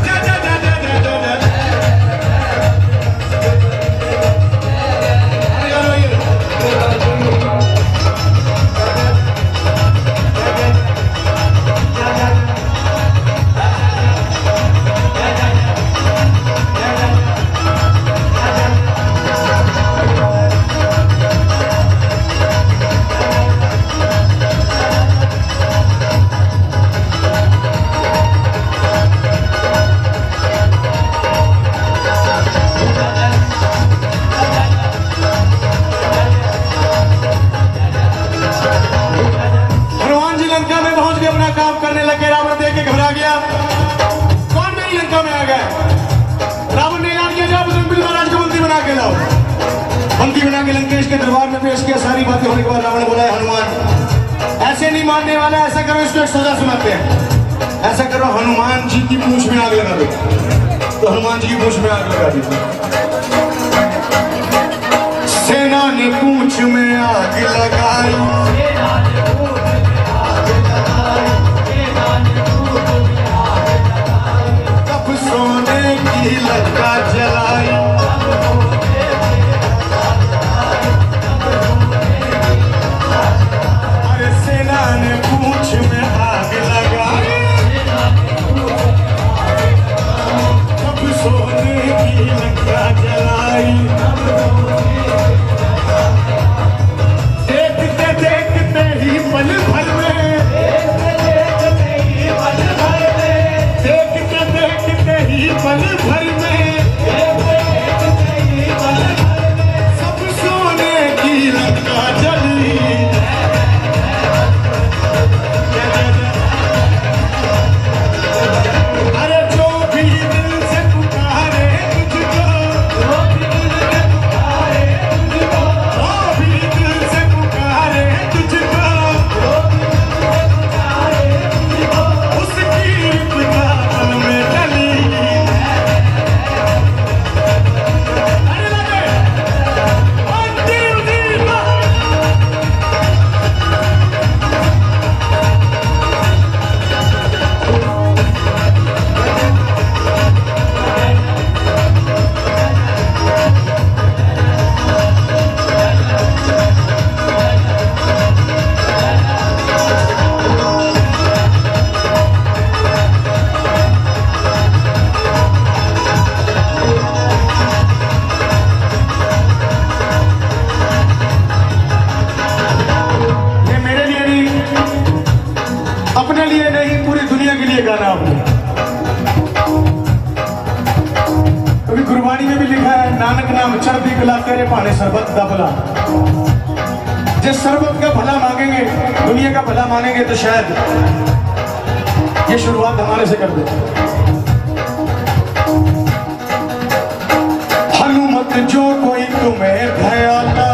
जा जा जा जा जा जा जा। हनुमान जी लंका में पहुंच के अपना काम करने लगे। रावण देख के घबरा गया, कौन मेरी लंका में आ गया? रावण ने ऐलान किया जाओ बजरंगबली महाराज को बंदी बना के लाओ। बंदी बना के लंकेश के दरबार में पेश किया। सारी बातें होने के बाद रावण बोला हनुमान ऐसे नहीं मानने वाला, ऐसा करो इसको एक सजा सुनाते हैं। ऐसा करो हनुमान जी की पूंछ में आग लगा दो। तो हनुमान जी की पूंछ में आग लगा दी। सेना ने पूंछ में आग लगाई, तब सोने की लंका जलाई। अरे सेना ने पूंछ में आग लगाई, तब सोने की लंका जलाई। देखते देखते ही पल भर में, देखते देखते ही पल भर में, सब सोने की लंका जली। अरे जो भी दिल से पुकारे तुझको, जो भी दिल से पुकारे तुझको, उसकी विपदा तन में डली। अरे लगे अंतिम दीवा। ये मेरे लिए नहीं, अपने लिए नहीं, पूरी दुनिया के लिए गाना आपने। कभी गुरबाणी में भी लिखा है नानक नाम चढ़ती कला तेरे पाने सरबत दा भला। जिस सरबत का भला मांगेंगे, दुनिया का भला मांगेंगे तो शायद ये शुरुआत हमारे से कर दे। हनुमत जो कोई तुम्हें भयाला,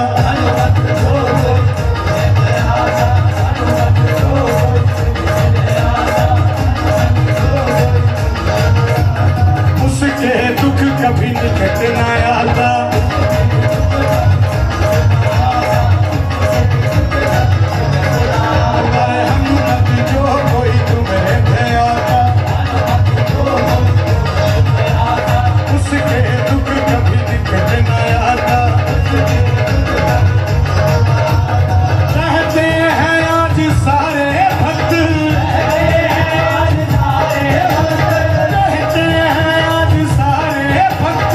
उसके दुख कभी निकट न आता। हनुमत जो कोई तुम्हें भयाला, उसके दुख कभी निकट न आता। कहते हैं आज सारे भक्त, कहते हैं आज सारे भक्त,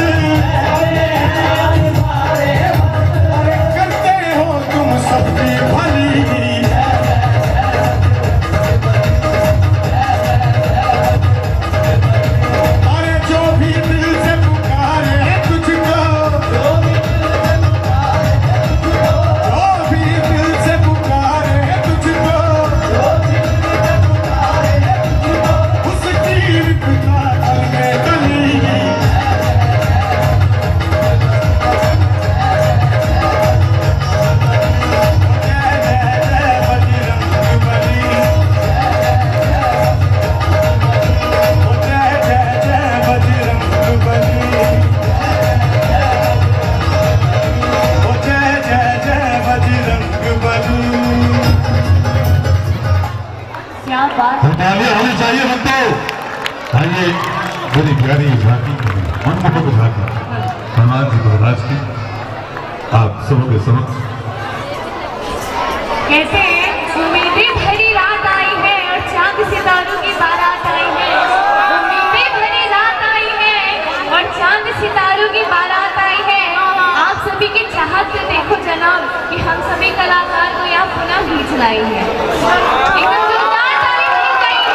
करते हो तुम सबकी भली। अरे जो भी दिल से पुकारे तुझको, जो भी दिल से पुकारे तुझको, उसकी विपदा में गली। क्या बात। तालियां होनी चाहिए बनते। आइए बड़ी प्यारी झांकी, मनमोहक झांकी हनुमान जी महाराज की आप सबों के समक्ष। कहते हैं उम्मीदें भरी रात आई है और चांद सितारों की बारात आई है। उम्मीदें भरी रात आई है और चांद सितारों की बारात आई है। आप सभी की चाहत से देखो जनाब कि हम सभी कलाकार को यहाँ पुनः खींच लाई है। एकदम जोरदार ताली होनी चाहिए।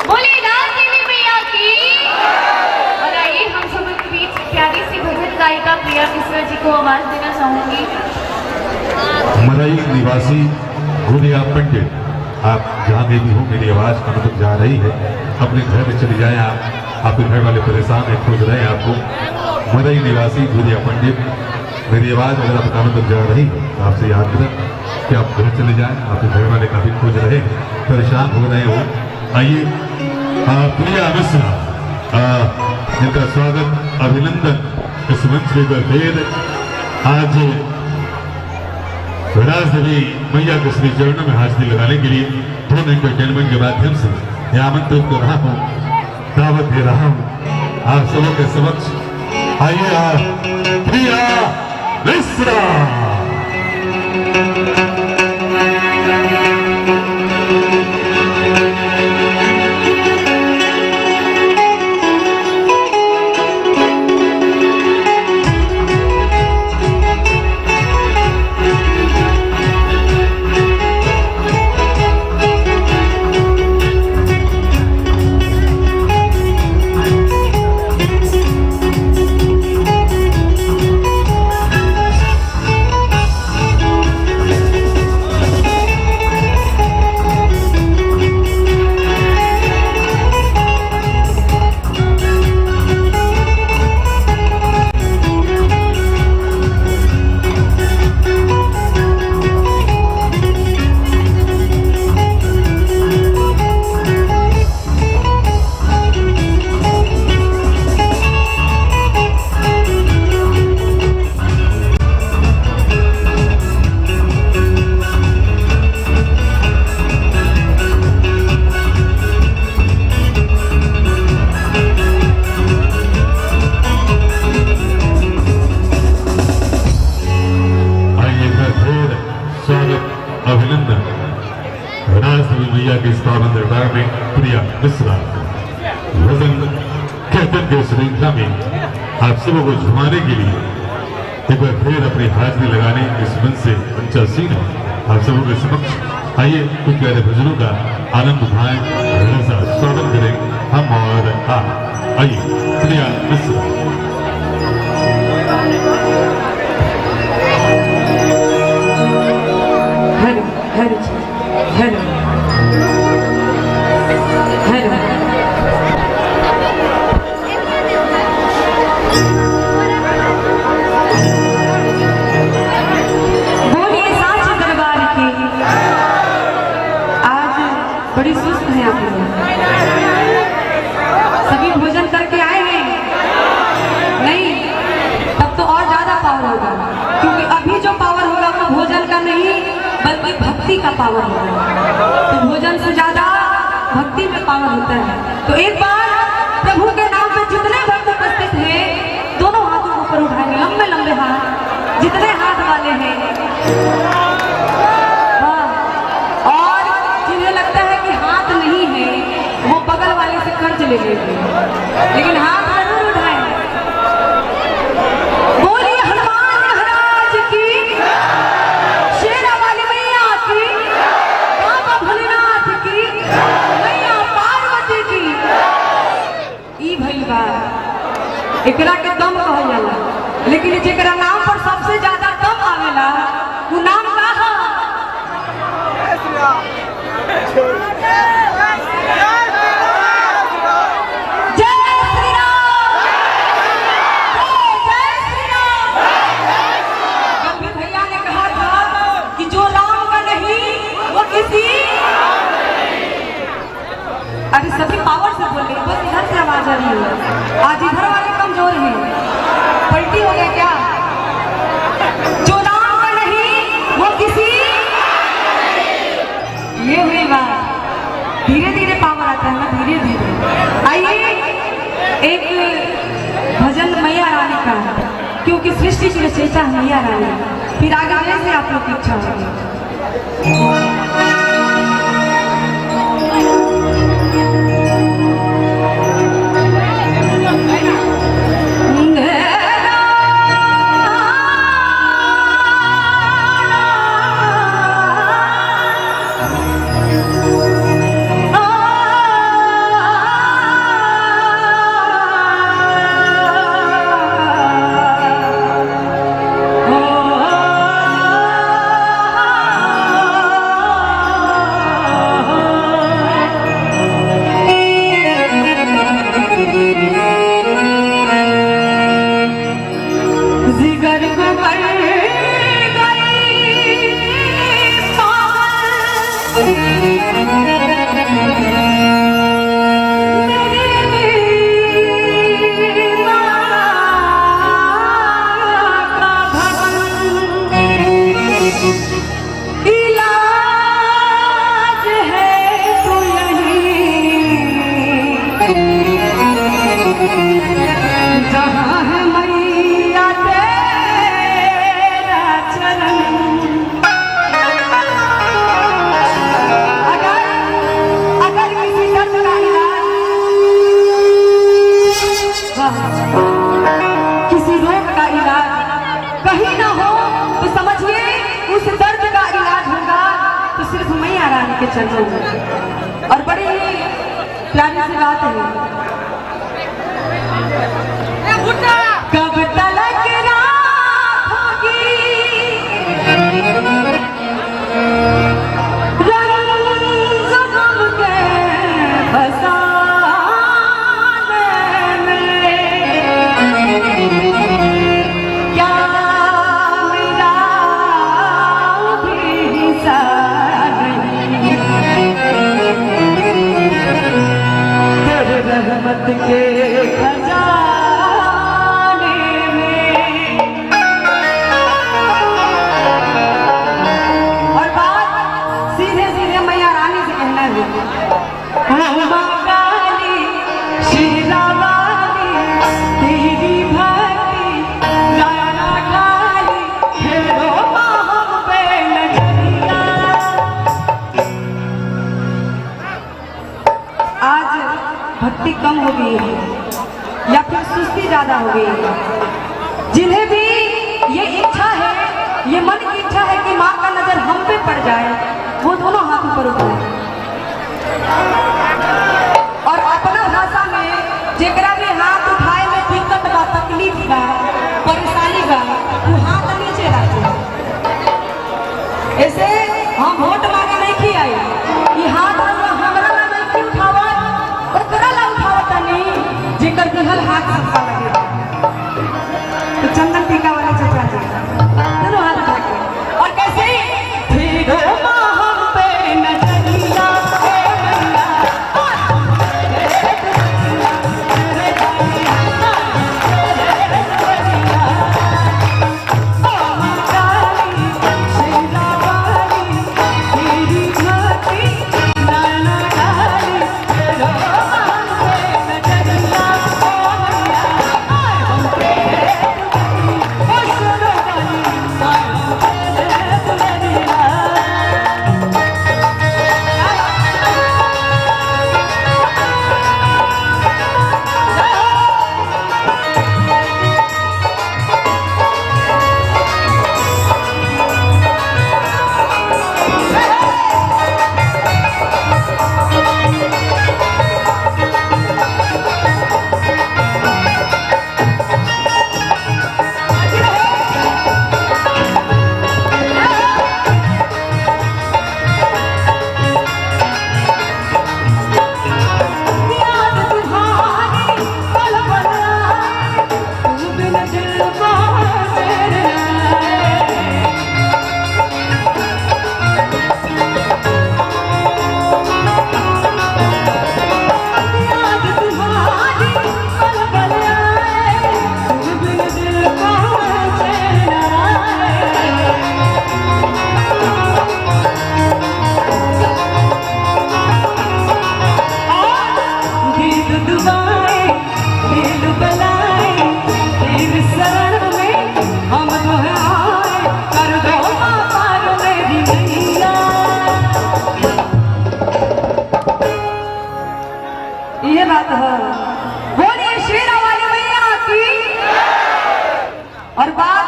बोलिए राज देवी मैया की। और आइए हम सब के बीच प्यारी सी भजन गायिका प्रिया मिश्रा जी को आवाज देना चाहूंगी। मरई निवासी गुड़िया पंडित, आप जहाँ भी हो मेरी आवाज कहाँ तक जा रही है, अपने घर में चले जाएं। आपके घर वाले परेशान है, खोज रहे हैं आपको। मरई निवासी गुड़िया पंडित, मेरी आवाज अगर आप कहाँ तक जा रही है तो आपसे याद करें कि आप घर चले जाएं। आपके घर वाले काफी खोज रहे हैं, परेशान हो रहे हो। आइए प्रिया मिश्रा, इनका स्वागत अभिनंदन इस मंच पर भेद। आज राज देवी मैया के श्री चरणों में हाजिरी लगाने के लिए ड्रोन एंटरटेनमेंट के माध्यम से यहाँ आमंत्रित कर रहा हूँ, दावत दे रहा हूँ आप सबों के समक्ष। आइए प्रिया मिश्रा। के इस पावन दरबार में प्रिया मिश्रा भजन कीर्तन के श्रृंखला में आप सबों को झुमाने के लिए एक बार फिर अपनी हाजिरी लगाने इस मंच से पंचासीन आप सबों के समक्ष आइए कुछ प्यारे भजनों का आनंद उठाएं, स्वागत करें हम और आप। आइए प्रिया मिश्रा। हर हर हर भक्ति का पावर होता है, तो भोजन से ज्यादा भक्ति में पावर होता है। तो एक बार प्रभु के नाम पे जितने भक्त उपस्थित हैं दोनों हाथों को ऊपर उठाएंगे, लंबे लंबे हाथ, जितने हाथ वाले हैं। हाँ, और जिन्हें लगता है कि हाथ नहीं है वो बगल वाले से कर्ज ले लेते हैं, लेकिन हाथ जरूर उठाएं। बोलिए हनुमान महाराज की, शेरा वाली मैया की, बाबा भोलेनाथ की, मैया पार्वती की। ई भइल बा एकरा के दम कहल जाला, लेकिन जेकरा नाम पर सबसे ज्यादा दम आवेला वो नाम का है? अरे सभी पावर से बोल रहे, बस इधर से आवाज आ रही है। आज इधर वाले कमजोर हैं, पलटी हो गया क्या? जो नाम का नहीं वो किसी, ये हुई बात। धीरे धीरे पावर आता है ना, धीरे धीरे। आइए एक भजन मैया रानी का, क्योंकि सृष्टि की रचयिता है मैया रानी, फिर आगे से आप लोग की इच्छा होगी। किसी रोग का इलाज कहीं ना हो तो समझिए उस दर्द का इलाज होगा तो सिर्फ मैया रानी के चरणों में। और बड़ी ही प्यारी सी बात है, कब तलक राखोगी रंग गम के फसाने में, क्या मेरा भी हिस्सा नहीं तेरे रहमत के खजाने में। और बात सीधे सीधे मैया रानी से कहना है, माँ काली शीला वाली तेरी भक्ति लाना खाली फेरो हम पे नजरिया। आज भक्ति कम हो गई है या फिर सुस्ती ज्यादा हो गई है। जिन्हें भी ये इच्छा है, ये मन की इच्छा है कि माँ का नजर हम पे पड़ जाए, वो दोनों हाथ ऊपर उठाए और अपना भाषा में जेकरा भी हाथ उठाए में दिक्कत बा, तकलीफ बा, परेशानी बा, वो हाथ नीचे रखे। ऐसे हम वोट मांगे नहीं की आई, ये हाथ हमरा ला नहीं उठावत, ओकरा ला उठावत नहीं जेकर दिहल हाथ सबका लगे। तो चंदन टीका वाले चचा जी दोनों हाथ उठा के और कैसे फेरो हम पे नजरिया और बात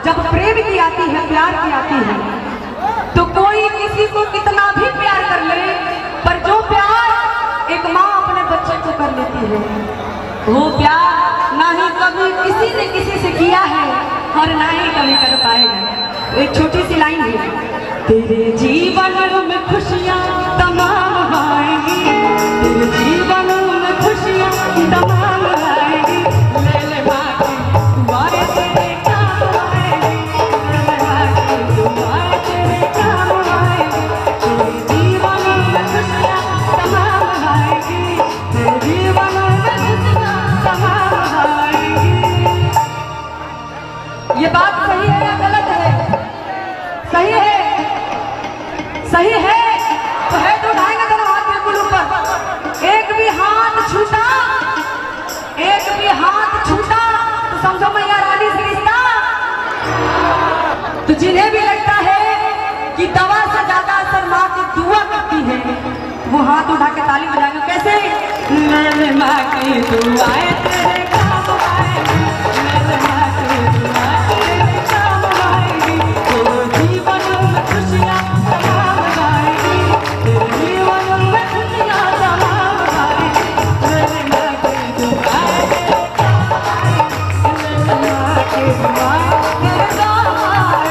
जब प्रेम की आती है, प्यार की आती है, तो कोई किसी को कितना भी प्यार कर ले, पर जो प्यार एक माँ अपने बच्चे को कर लेती है, वो प्यार ना ही कभी किसी ने किसी से किया है और ना ही कभी कर पाएगा। एक छोटी सी लाइन है, तेरे जीवन में खुशियाँ तमाम आएंगी, तेरे जीवन में खुशियाँ तमाम आएंगी, ले ले बाकी दुआएं तेरे काम आएंगी, ले ले बाकी दुआएं तेरे काम आएंगी, तेरे जीवन में खुशियाँ तमाम आएंगी, तेरे जीवन में खुशियाँ तमाम आएंगी। ये बात सही है या गलत है? सही है, सही है तो है तो उठाएंगे दोनों हाथ बिल्कुल ऊपर। एक भी हाथ छूटा, एक भी हाथ छूटा तो समझो मैया रानी से रिश्ता। तो जिन्हें भी लगता है कि दवा से ज्यादा असर माँ की दुआ करती है, वो हाथ उठा के ताली बजाएंगे। कैसे? मेरे माँ की दुआएं तेरे काम आएंगी, मेरे माँ की दुआएं तेरे काम आएंगी, तेरे जीवन में खुशियाँ तमाम आएंगी, तेरे जीवन में खुशियाँ तमाम आएंगी, मेरे माँ की दुआएं तेरे काम आएंगी, मेरे माँ की दुआएं तेरे काम आएंगी।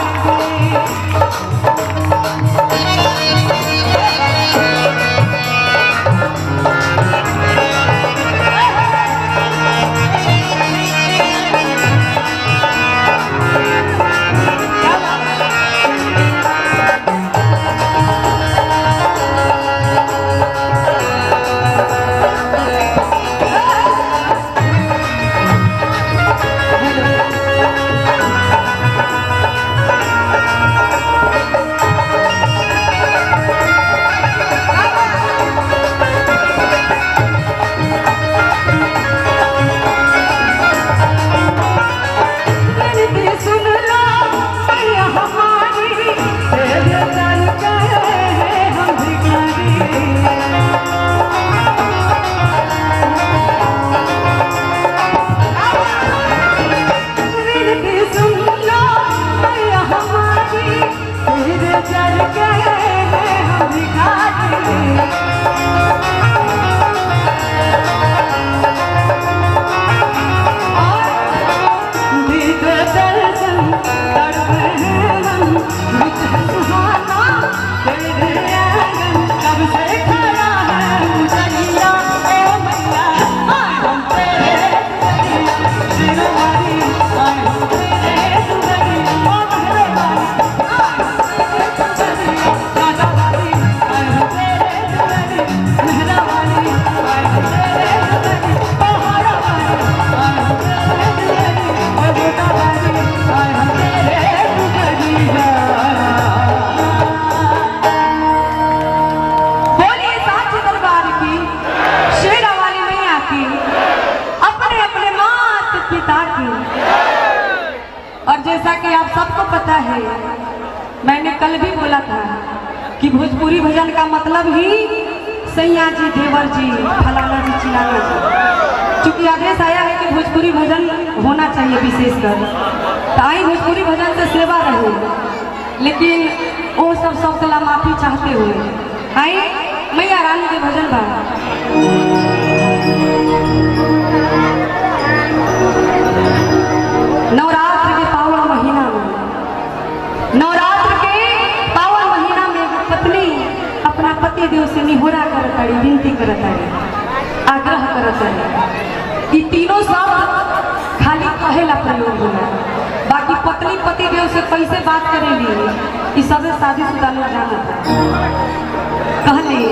जैसा कि आप सबको पता है, मैंने कल भी बोला था कि भोजपुरी भजन का मतलब ही सैया जी, देवर जी, फलाना जी, चिलाना जी। चूंकि आदेश आया है कि भोजपुरी भजन होना चाहिए विशेषकर, तो आई भोजपुरी भजन से सेवा रहे, लेकिन वो सब सला माफी चाहते हुए आई मैया रानी के भजन बा। नवरात्र के पावन महीना में, नवरात्र के पावन महीना में पत्नी अपना पति देव से निहोरा करत है, विनती करत है, आग्रह करत है। ये तीनों शब्द खाली कहेला प्रयोग होला, बाकी पत्नी पति देव से कैसे बात करेली ये सबे शादीशुदा लोग जानत है। कहली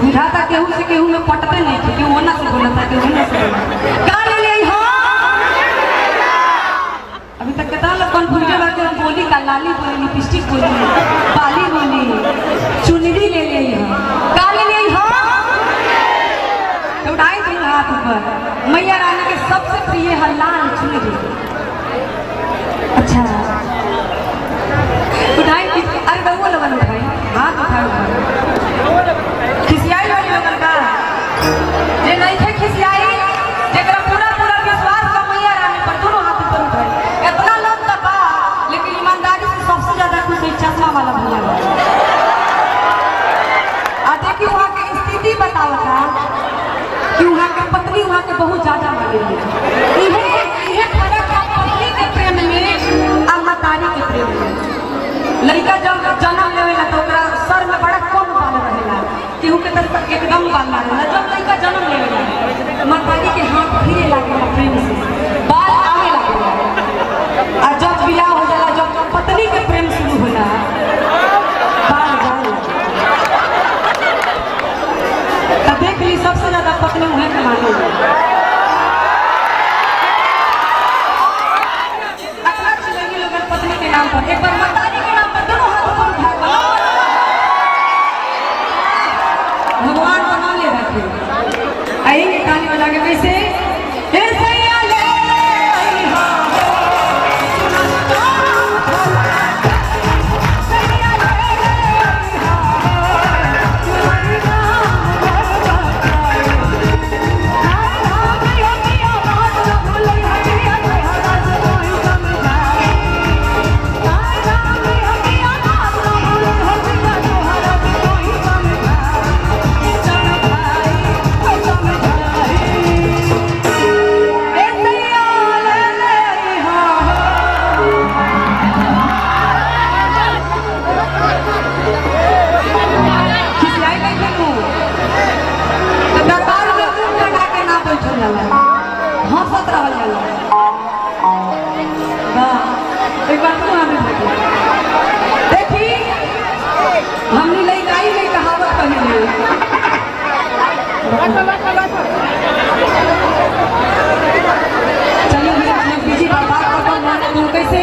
बुझाता केहू से केहू में पटते नहीं थे, केहू ओना से बोलता केहू ओना से बोलता। का ले ले हो अभी तक कितना लोग कंफ्यूजन है कि हम बोली का लाली बोली, लिपस्टिक बोली, बाली बोली, चुनरी ले ले हो। का ले ले हो तो उठाई दी हाथ ऊपर। मैया रानी के सबसे प्रिय है लाल चुनरी। अच्छा उठाई, अरे बउआ लोगन उठाई, हाथ उठाई, खिसियाई वाली लोगन का जे नहीं थे खिसियाई, जेकरा पूरा पूरा विश्वास बा मैया रानी पर, दोनों हाथ ऊपर उठाई। इतना लोग तो बा, लेकिन ईमानदारी से सबसे ज्यादा खुश चश्मा वाला भैया आ देखिए वहाँ की स्थिति बतावता कि वहाँ के पत्नी वहाँ के बहुत ज्यादा मांगे। इहे फर्क है पत्नी के प्रेम में और मतारी के प्रेम में। लड़का जब जन्म लेवेला तो ओकरा सर में बड़ा कम बाल रहेला, केहू के तरफ एकदम बाल ना रहेला। जब लड़का जन्म लेवेला मतारी के हाथ फिरे लागेला, प्रेम से बाल आवे लागेला। और जब बियाह हो जाला, जब पत्नी के प्रेम शुरू होला बाल जाए। तब देख ली सबसे ज्यादा पत्नी उन्हें के मांगे। अकड़ा चिलेगी लोग पत्नी के नाम पर, एक बार मतारी के नाम पर दोनों हाथ ऊपर उठा भगवान बना ले रखे। आएंगे ताली बजा के कैसे हंसत रह जाला। एक बार तो हमें देखी हमने लड़ाई में कहावत कही चलिए बीजी बात कर कैसे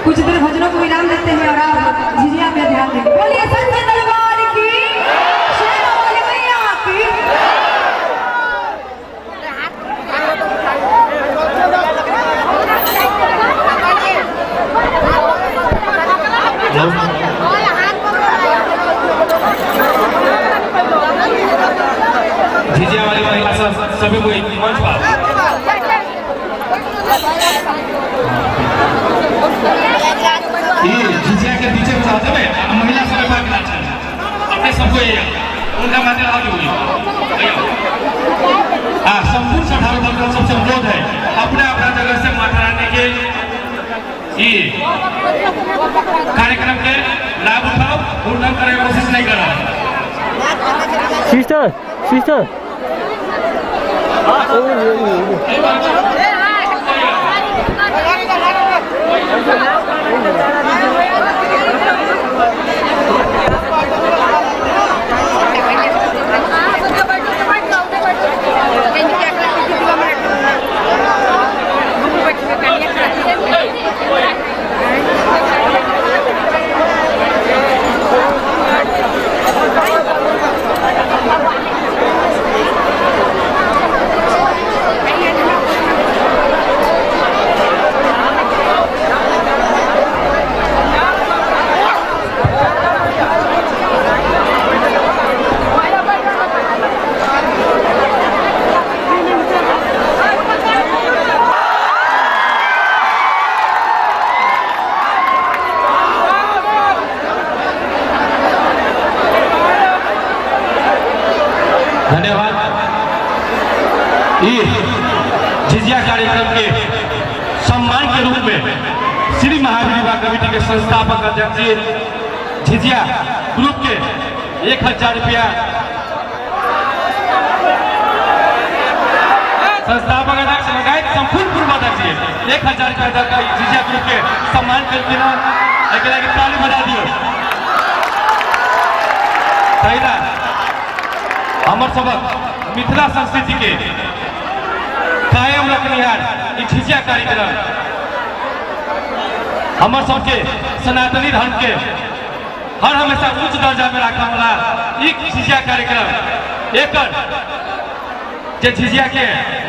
कुछ देर भजनों को विराम देते हैं और आप झिझिया पे ध्यान दें। बोलिए संजय दरबार की, शेरा वाली मैया की। झिझिया वाली महिला सब सभी को एक मंच पर झिझिया के पीछे चाहते हैं महिला सब अपने सबको उनका माध्यम आगे हुई संपूर्ण 18 वर्ग का सबसे अनुरोध है अपने अपना जगह से माता रानी के कार्यक्रम के लाभ उठाओ, उल्लंघन करने की कोशिश नहीं कर रहा। सिस्टर सिस्टर झिझिया कार्यक्रम के सम्मान के रूप में श्री महावीर युवा कमेटी के संस्थापक अध्यक्ष जी झिझिया ग्रुप के 1000 रुपया संस्थापक अध्यक्ष लगायत संपूर्ण पूर्व अध्यक्ष 1000 रुपया झिझिया ग्रुप के सम्मान करके ताली बजा दियो। पहला हमर सबक मिथिला संस्कृति के कायम रखनिहार झिझिया कार्यक्रम हमर सबके सनातनी धर्म के हर हमेशा उच्च दर्जा में रखा वाला एक झिझिया कार्यक्रम एक झिझिया के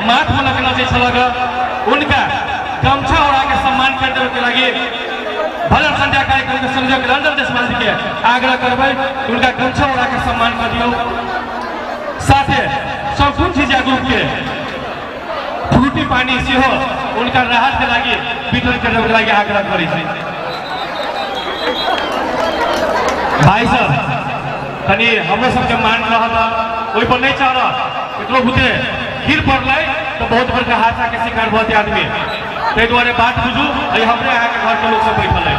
माथ में लगना उनका गमछा उड़ा के सम्मान करने के लगे भजन संध्या कार्यक्रम के संयोजक रंजन देशवाल जी के आग्रह करबे उनका गमछा उड़ा के सम्मान कर दियो। साथे संपूर्ण झिझिया ग्रुप के फ्रूटी पानी से हो उनका राहत के लगे वितरण करने के लगे आग्रह करी भाई साहब तनी हमरो सबके मान रहा ओइ पर नहीं चल केकरो बुते गिर पड़लै तो बहुत बड़का हादसा के शिकार बहुत आदमी ताहि दुआरे बात बुझू हमरे यहाँ के घर के लोग सब बैठल है।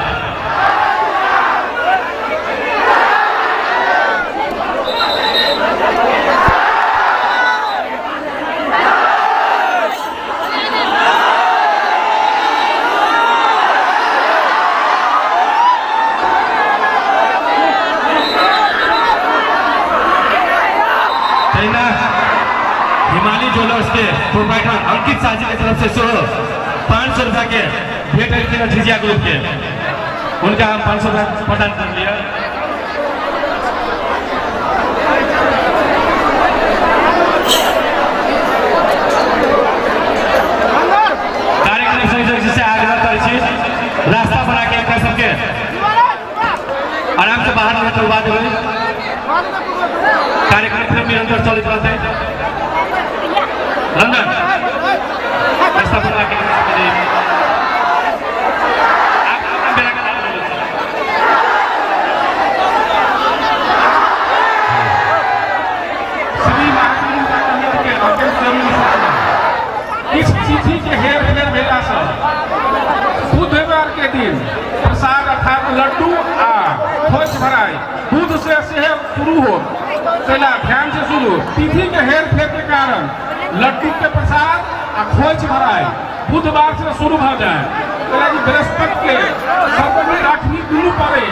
हिमालय ज्वेलर्स के प्रोप्राइटर अंकित शाह जी की तरफ से 500 रुपया के भेंट की झिझिया ग्रुप के उनका हम 500 रुपया प्रदान कर दिया। कार्यक्रम संयोजक जी से आग्रह कर रास्ता बना के सबके आराम से बाहर निकलवा देवे कार्यक्रम फिर निरंतर चलित रहते हैं। रंजन रास्ता बना के श्री महावीर के इस तिथि के हेर फेर भेला से बुधवार के दिन प्रसाद अर्थात लड्डू आ खोज भराई दूध से सेहत शुरू हो पहला ध्यान से सुनो। तिथि के हेर फेर के कारण लड्डू के प्रसाद आ खोज भराई बुधवार से शुरू हो जाए बृहस्पति के सप्तमी आठवीं दुनू पड़े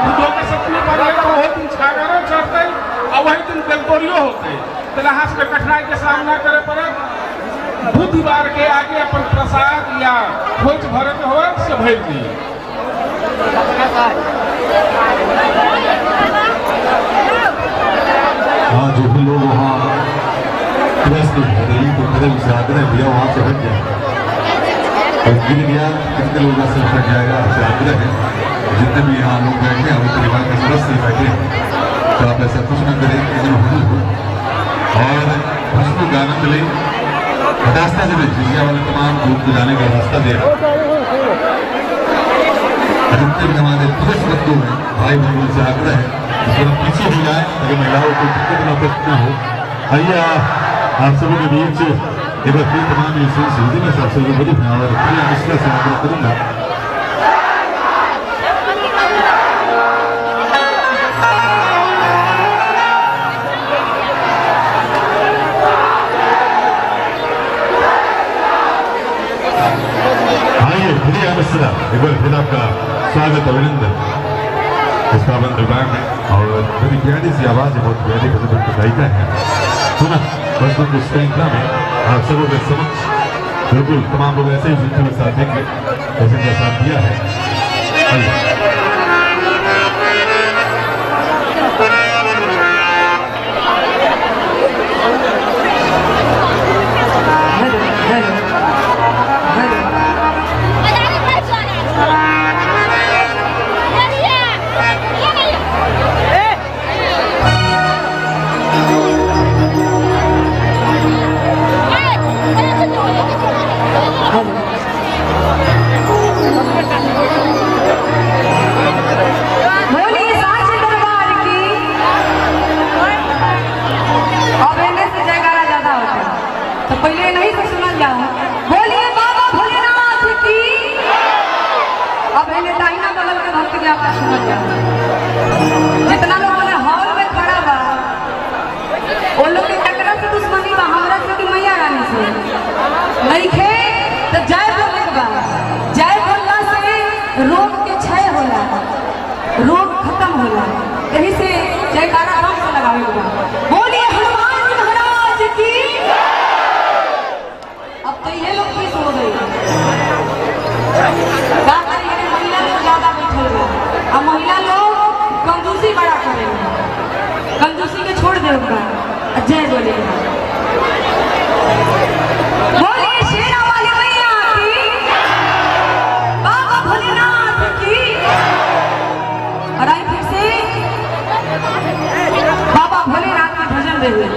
बुधो के सप्तमी पड़े तो वही दिन छागरो चढ़ते और वही दिन बेलतोरियो होते तलाश में कठिनाई के सामना करे पड़े। बुधवार के आगे अपन प्रसाद या खोज भरे के हो से भर दी। हाँ जो भी लोग वहाँ घरेली को घरेल से आग्रह दिया वहाँ से हट जाए और गिर गया कितने लोगों से हट जाएगा आपसे आग्रह है जितने भी यहाँ लोग बैठे हैं अपने परिवार के सदस्य बैठे हैं तो आप ऐसा कुछ न करें कि जो हुजूर हो और खुशबू का आनंद लें रास्ता से झिझिया वाले तमाम ग्रुप को जाने का रास्ता दे जितने भी हमारे पुरुष बंधु हैं भाई बहनों से आग्रह है थोड़ा पीछे हो जाए ताकि महिलाओं को दिक्कत न हो। आइए आप सभी के बीच एक बार फिर तमाम सिलसिले में सबसे बड़ी और प्रिया मिश्रा से आग्रह करूंगा। आइए प्रिया मिश्रा एक बार फिर आपका स्वागत अभिनंदन। इस पावन विभाग में और बड़ी प्यारी सी आवाज है बहुत प्यारी भजन गायिका है पुनः बसों की श्रृंखला में आप सबों के समक्ष बिल्कुल तमाम लोग ऐसे ही जिनके में साथ देंगे जैसे का साथ दिया है। पहले नहीं से सुनल जाओ। समझ जाओ। जितना लोग मैंने हॉल में खड़ा बा वो लोग के टकरा से दुश्मनी बा हमरा से कि मैया रानी से नहीं खे तो जय बोले के बा। जय बोलला से रोग के क्षय होला, रोग खत्म होला। यही से जयकारा कम से लगावे के बा। बोलिए हनुमान जी महाराज की। अब तो ये लोग किस हो गए महिला लोग ज्यादा बैठे हुए अब महिला लोग कंजूसी बड़ा करेंगे, कंजूसी के छोड़ दे उनका। जय बोले बोलिए शेरा वाली मैया की, बाबा भोलेनाथ की। और आई फिर से बाबा भोलेनाथ के भजन देवे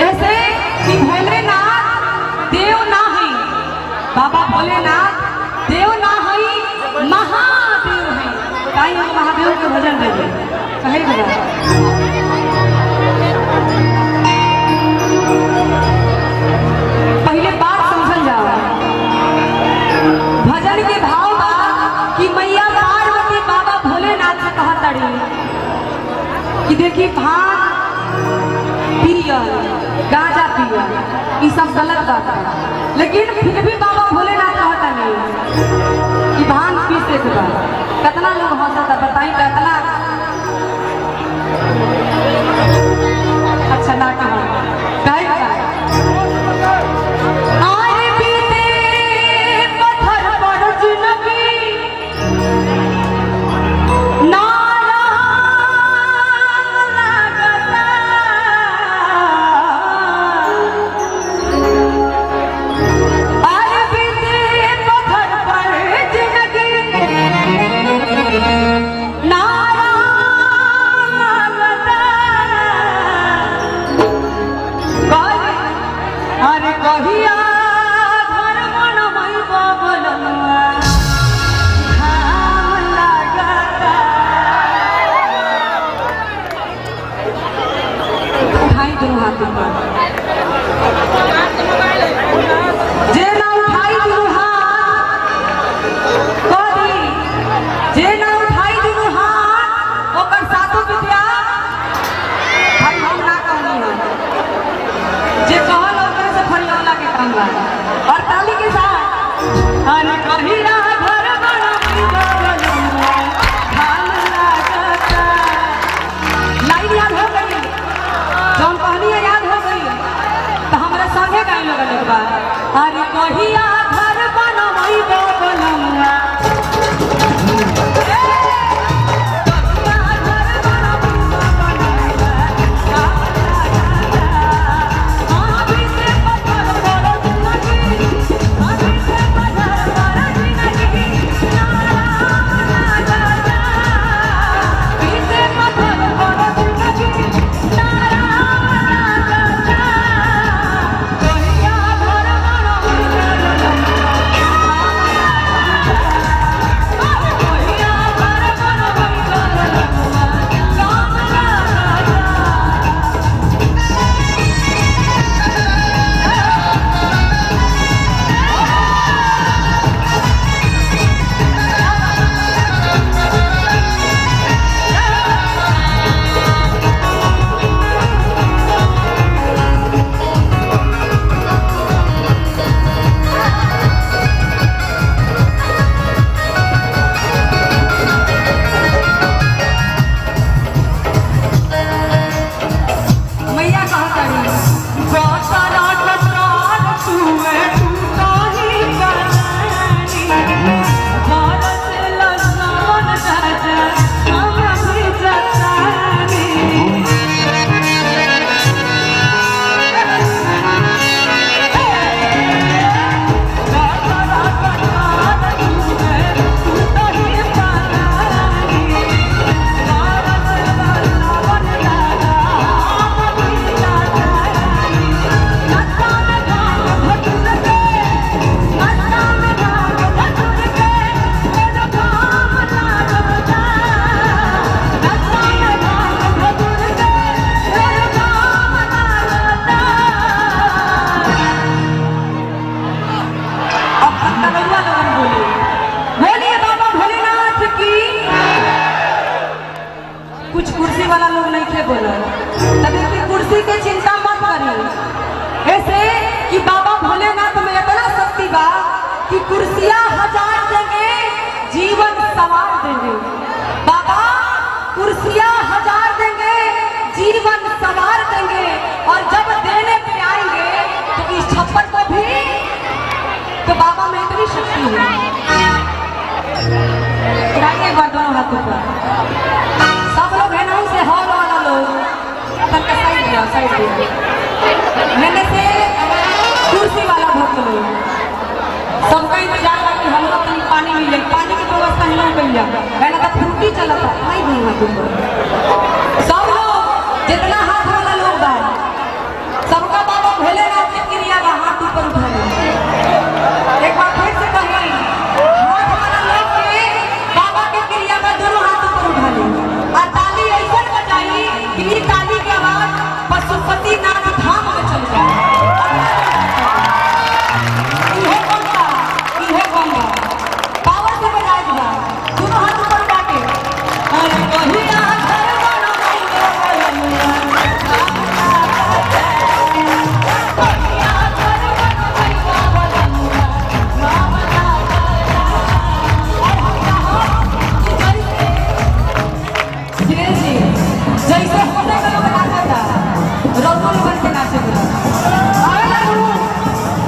ऐसे कि भोलेनाथ देव ना है, बाबा भोलेनाथ देव ना है, महादेव है। ताई हम महादेव के भजन देवे कहे बता। पहले बात समझल जाओ, भजन के भाव बा कि मैया पार्वती बाबा भोलेनाथ से कहा तड़ी कि देखी भांग पियल गांजा पियल ये सब गलत बात है, लेकिन फिर भी बाबा भोलेनाथ कहता नहीं कि भांग पीसे के बाद। कितना लोग हंसता बताई, कितना अच्छा ना कहा और ताली के साथ अरे कहिया घर बड़ा लाइन याद हो गई, जौन कहनी याद हो गई तो हमारे संगे गाय लगल एक बार। अरे कहिया घर बनवाई बनवा कि कुर्सियां हजार देंगे, जीवन सवार देंगे। बाबा कुर्सियां हजार देंगे, जीवन सवार देंगे, और जब देने पे आएंगे तो इस छप्पर को भी, तो बाबा में इतनी शक्ति है। एक बार दोनों हाथों पर सब लोग है ना, उसे हॉल वाला लोग साइड दिया, साइड दिया। मैंने से कुर्सी वाला भक्त लोग सबका इंतजार था कि हम लोग कहीं पानी मिले, पानी की व्यवस्था ही नहीं मिल जाए, मैंने तो फ्रूटी चला था नहीं दूंगा तुमको। सब लोग जितना हाथ वाला लोग बा सबका बाबा भोलेनाथ की क्रिया का हाथ ऊपर उठा ले। एक बार फिर से कहूँ, हाथ वाला लोग के बाबा के क्रिया का दोनों हाथ ऊपर उठा ले, और ताली ऐसा बजाई कि ताली की आवाज पशुपति नाथ धाम में चल जाए। पावर से बजाए दोनों हाथ ऊपर उठा के, अरे कहिया घर बना जैसे होने का लोग नाचा था, रंगोली बन के नाचे था,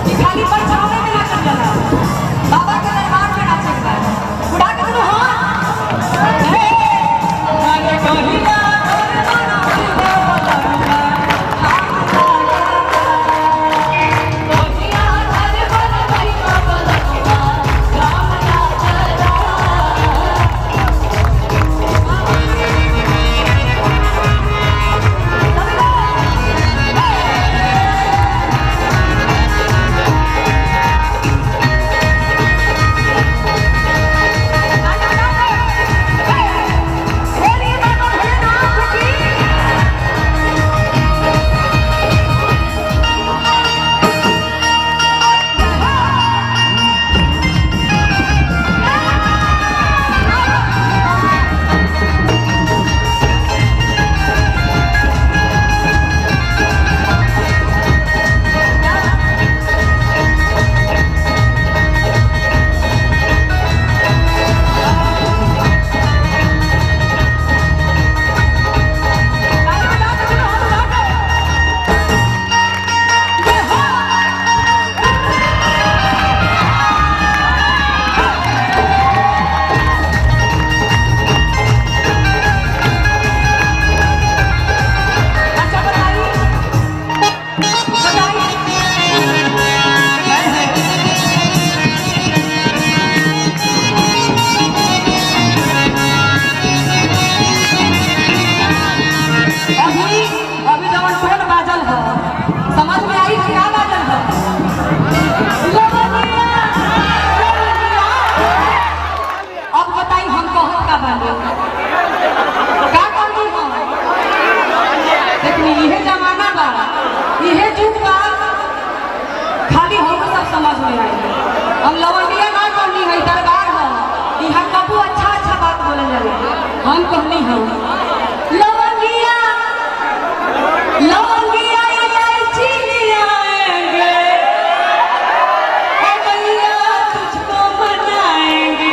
कि खाली परछावे में नाचा चला, बाबा के दरबार में नाचे था, उड़ा के तुम अरे कहिया समझ में आई। हम लवंडिया ना कहनी है, दरबार है यहाँ कबू अच्छा अच्छा बात बोले जाए। हम कहनी है लवंडिया लवंडिया इलायची आएंगे, तुझको मनाएंगे।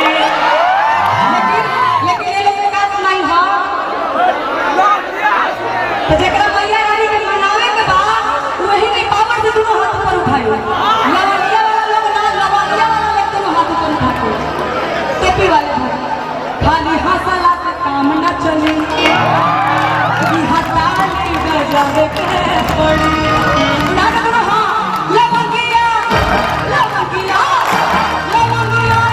लेकिन ये लोग का नहीं है, तो जरा मैया रानी के मनावे के बाद वही के पावर से दोनों हाथ ऊपर उठाए। लवंडिया वाला लोग ना, लवंडिया वाला लोग दोनों हाथ ऊपर उठाते। टेपी वाले खाली हंसला से काम न चले, हताली गजब के पड़ी। लवंगिया लवंगिया लवंगिया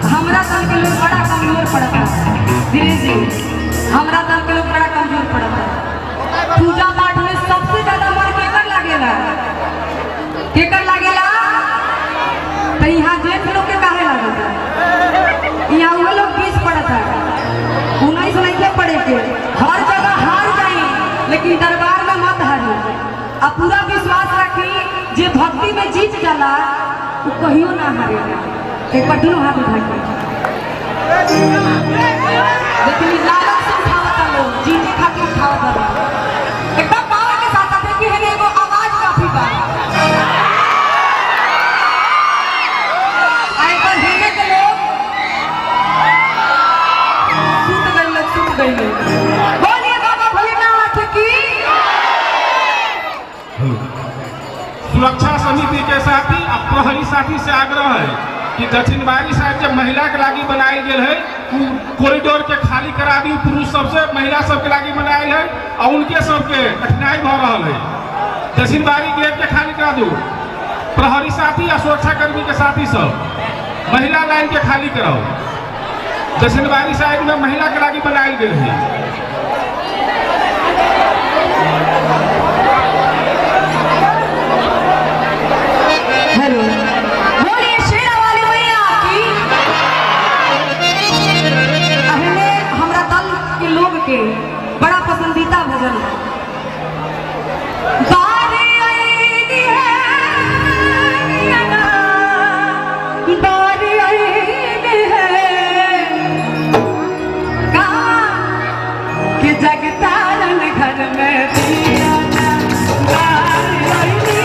हमरा सन के लोग बड़ा कमजोर पड़ता है। धीरे धीरे हमरा दल के लोग बड़ा कमजोर पड़ता है। पूजा पाठ में सबसे ज्यादा मन केकर लागेला तो यहाँ जेठ लोग के काहे लागता है। यहाँ वो लोग 20 पड़ता है 19 नहीं पड़े के हर जगह हार जाए लेकिन दरबार में मत हारी। अब पूरा विश्वास रखी जे भक्ति में जीत जाला वो कहियो ना हारेगा। एक बार दोनों हाथ उठा के लेकिन लालच से उठावता लोग जीते खातिर उठावता लोग एकदम पावर के साथ आते कि है एगो आवाज काफी बा आए पर हेने के लोग सुत गए बोलिए बाबा भोलेनाथ की। सुरक्षा समिति के साथी अब प्रहरी साथी से आग्रह है कि दक्षिणवारी साइड जब महिला के लागी बनायल गेल है कॉरिडोर के खाली करा दी। पुरुष सबसे महिला सबके लागी बनायल है और उनके सबके कठिनाई भ रहा है। दक्षिणवारी गेट के खाली करा दू। प्रहरी साथी या सुरक्षा कर्मी के साथी सब महिला लाइन के खाली कराओ। दक्षिणवारी साइड में महिला के लागी बनायल गेल है। हेलो बोलिए शेरा वाली मैया की। पहले हमरा दल के लोग के बड़ा पसंदीदा भजन है। बारी आएगी है बारी आएगी है कहाँ कि जगतारन घर में दिया बारी आएगी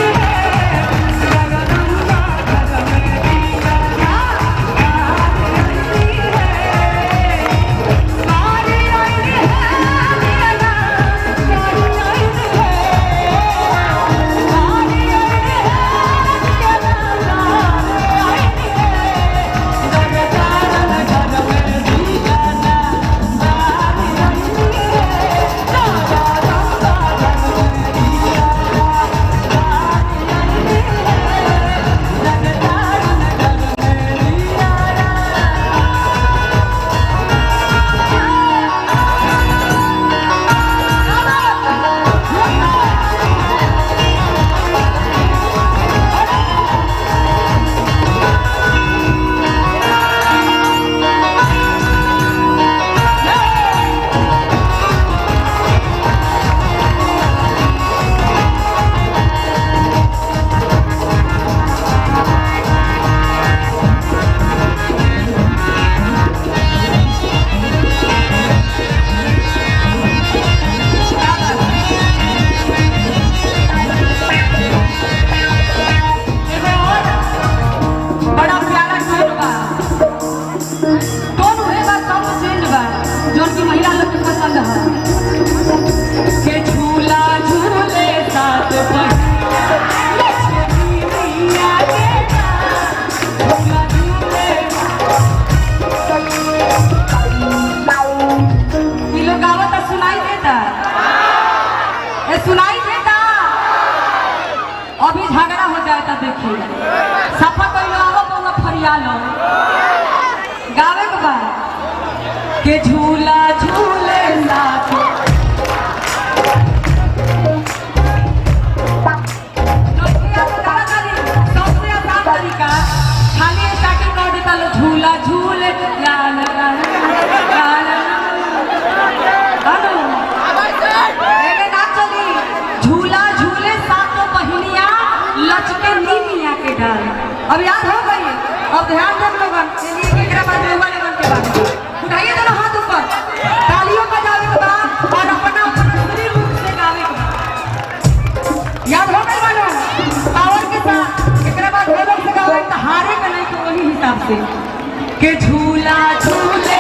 सुनाई देता अभी झगड़ा हो जाए तो देखिए सफा कहियो आवो कोनो फरियालो गावे के बाद के झूला झूले साथ खाली स्टार्टिंग कर देता लो झूला झूले लाल लाल झूला झूले सातों बहिनिया लचके नीमिया के डाल। अब याद हो गई अब ध्यान दे लोगन चलिए एकरा बाद में वाले मन के बाद उठाइए दोनों हाथ ऊपर तालियों बजावे के बाद और अपना पूरी रूप से गावे के बाद याद हो गई वालों पावर के साथ एकरा बाद वो लोग से गावे तो हारे का नहीं तो वही हिसाब से के झूला झूले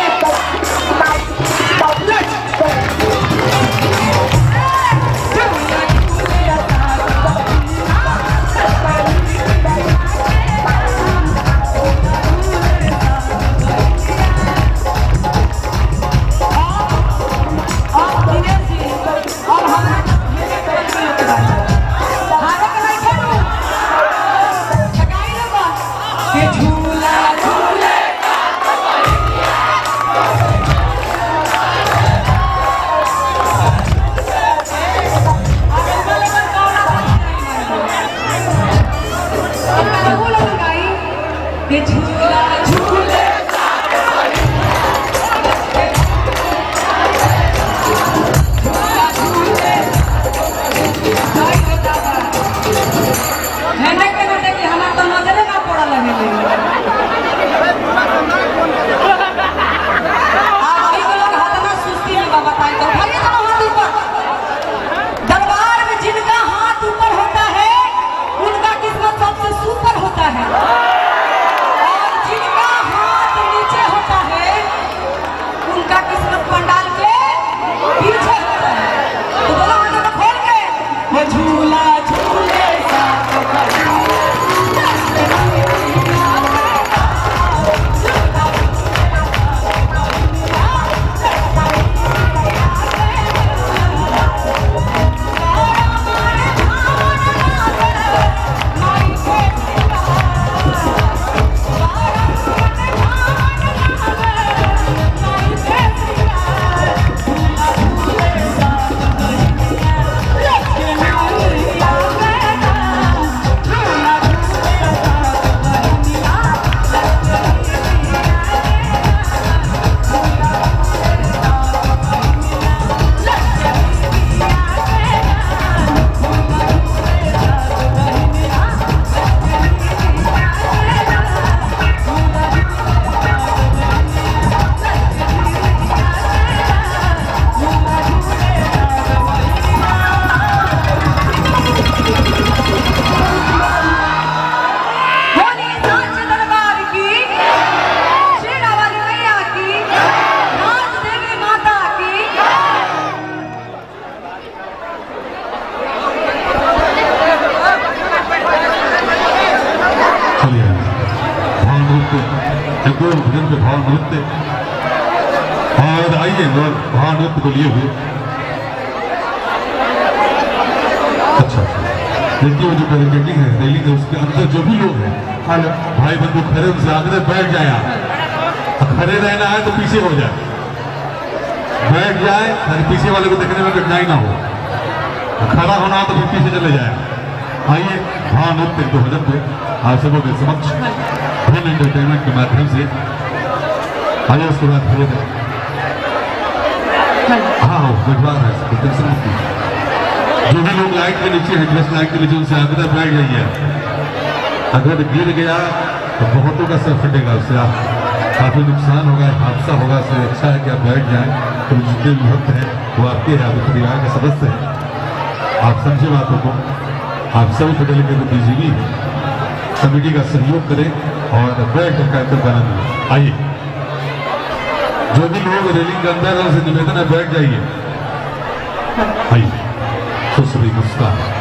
चलते भजन के भाव नृत्य और आइए भाव नृत्य को लिए हुए अच्छा देखिए वो जो बैरिकेडिंग है रैली है उसके अंदर जो भी लोग हैं भाई बंधु खड़े उनसे आगे बैठ जाए आप खड़े रहना है तो पीछे हो जाए बैठ जाए ताकि पीछे वाले को देखने में कठिनाई ना हो खड़ा होना हो तो फिर पीछे चले जाए आइए हाँ नृत्य तो भजन पे आप सबों के समक्ष फुल एंटरटेनमेंट के माध्यम से आइए उसके बाद फिर हाँ भगवान है टेंशन मत कीजिए जो भी लोग लाइट के नीचे है ड्रेस लाइट के नीचे उनसे आगे बैठ जाइए अगर गिर गया तो बहुतों का सर फटेगा उससे काफी नुकसान होगा हादसा होगा इससे अच्छा है कि आप बैठ जाएं तो जितने भी भक्त हैं वो आपके हैं आपके परिवार के सदस्य हैं आप समझे बातों को आप सभी पढ़े लिखे तो बीजेपी है कमेटी का सहयोग करें और बैठ कर कार्यक्रम का आनंद लें आइए जो भी लोग रेलिंग के अंदर है उनसे निवेदन है बैठ जाइए आइए सुश्री मुस्कान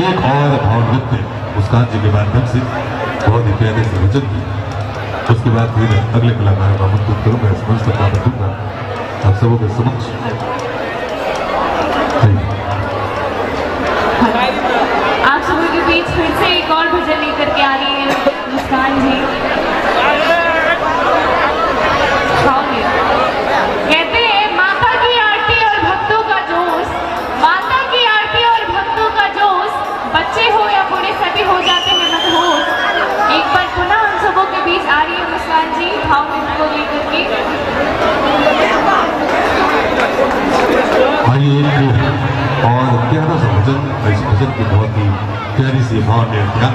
एक और भाव नृत्य मुस्कान जी के माध्यम से बहुत ही प्यारे से वचन किया उसके बाद फिर अगले कलाकारों का मंत्र करूंगा इस मंच तक मैं दूंगा आप सबों के समक्ष आप सबों के बीच फिर से एक और भजन लेकर के आ रही है मुस्कान जी कहते हैं माता की आरती और भक्तों का जोश माता की आरती और भक्तों का जोश बच्चे हो या बूढ़े सभी हो जाते हैं मदहोश एक बार पुनः हम सबों के बीच आ रही है मुस्कान जी भाव नृत्य को लेकर के आइए और प्यारा सा भजन इस भजन की बहुत ही प्यारी सी भाव नृत्य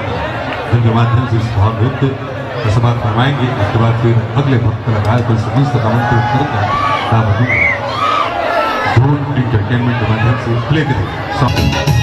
जिनके माध्यम से इस भाव नृत्य का समाप्त करवाएंगे उसके बाद फिर अगले भक्त कलाकार को सभी तक आमंत्रित करूंगा धूम एंटरटेनमेंट के माध्यम से प्ले करें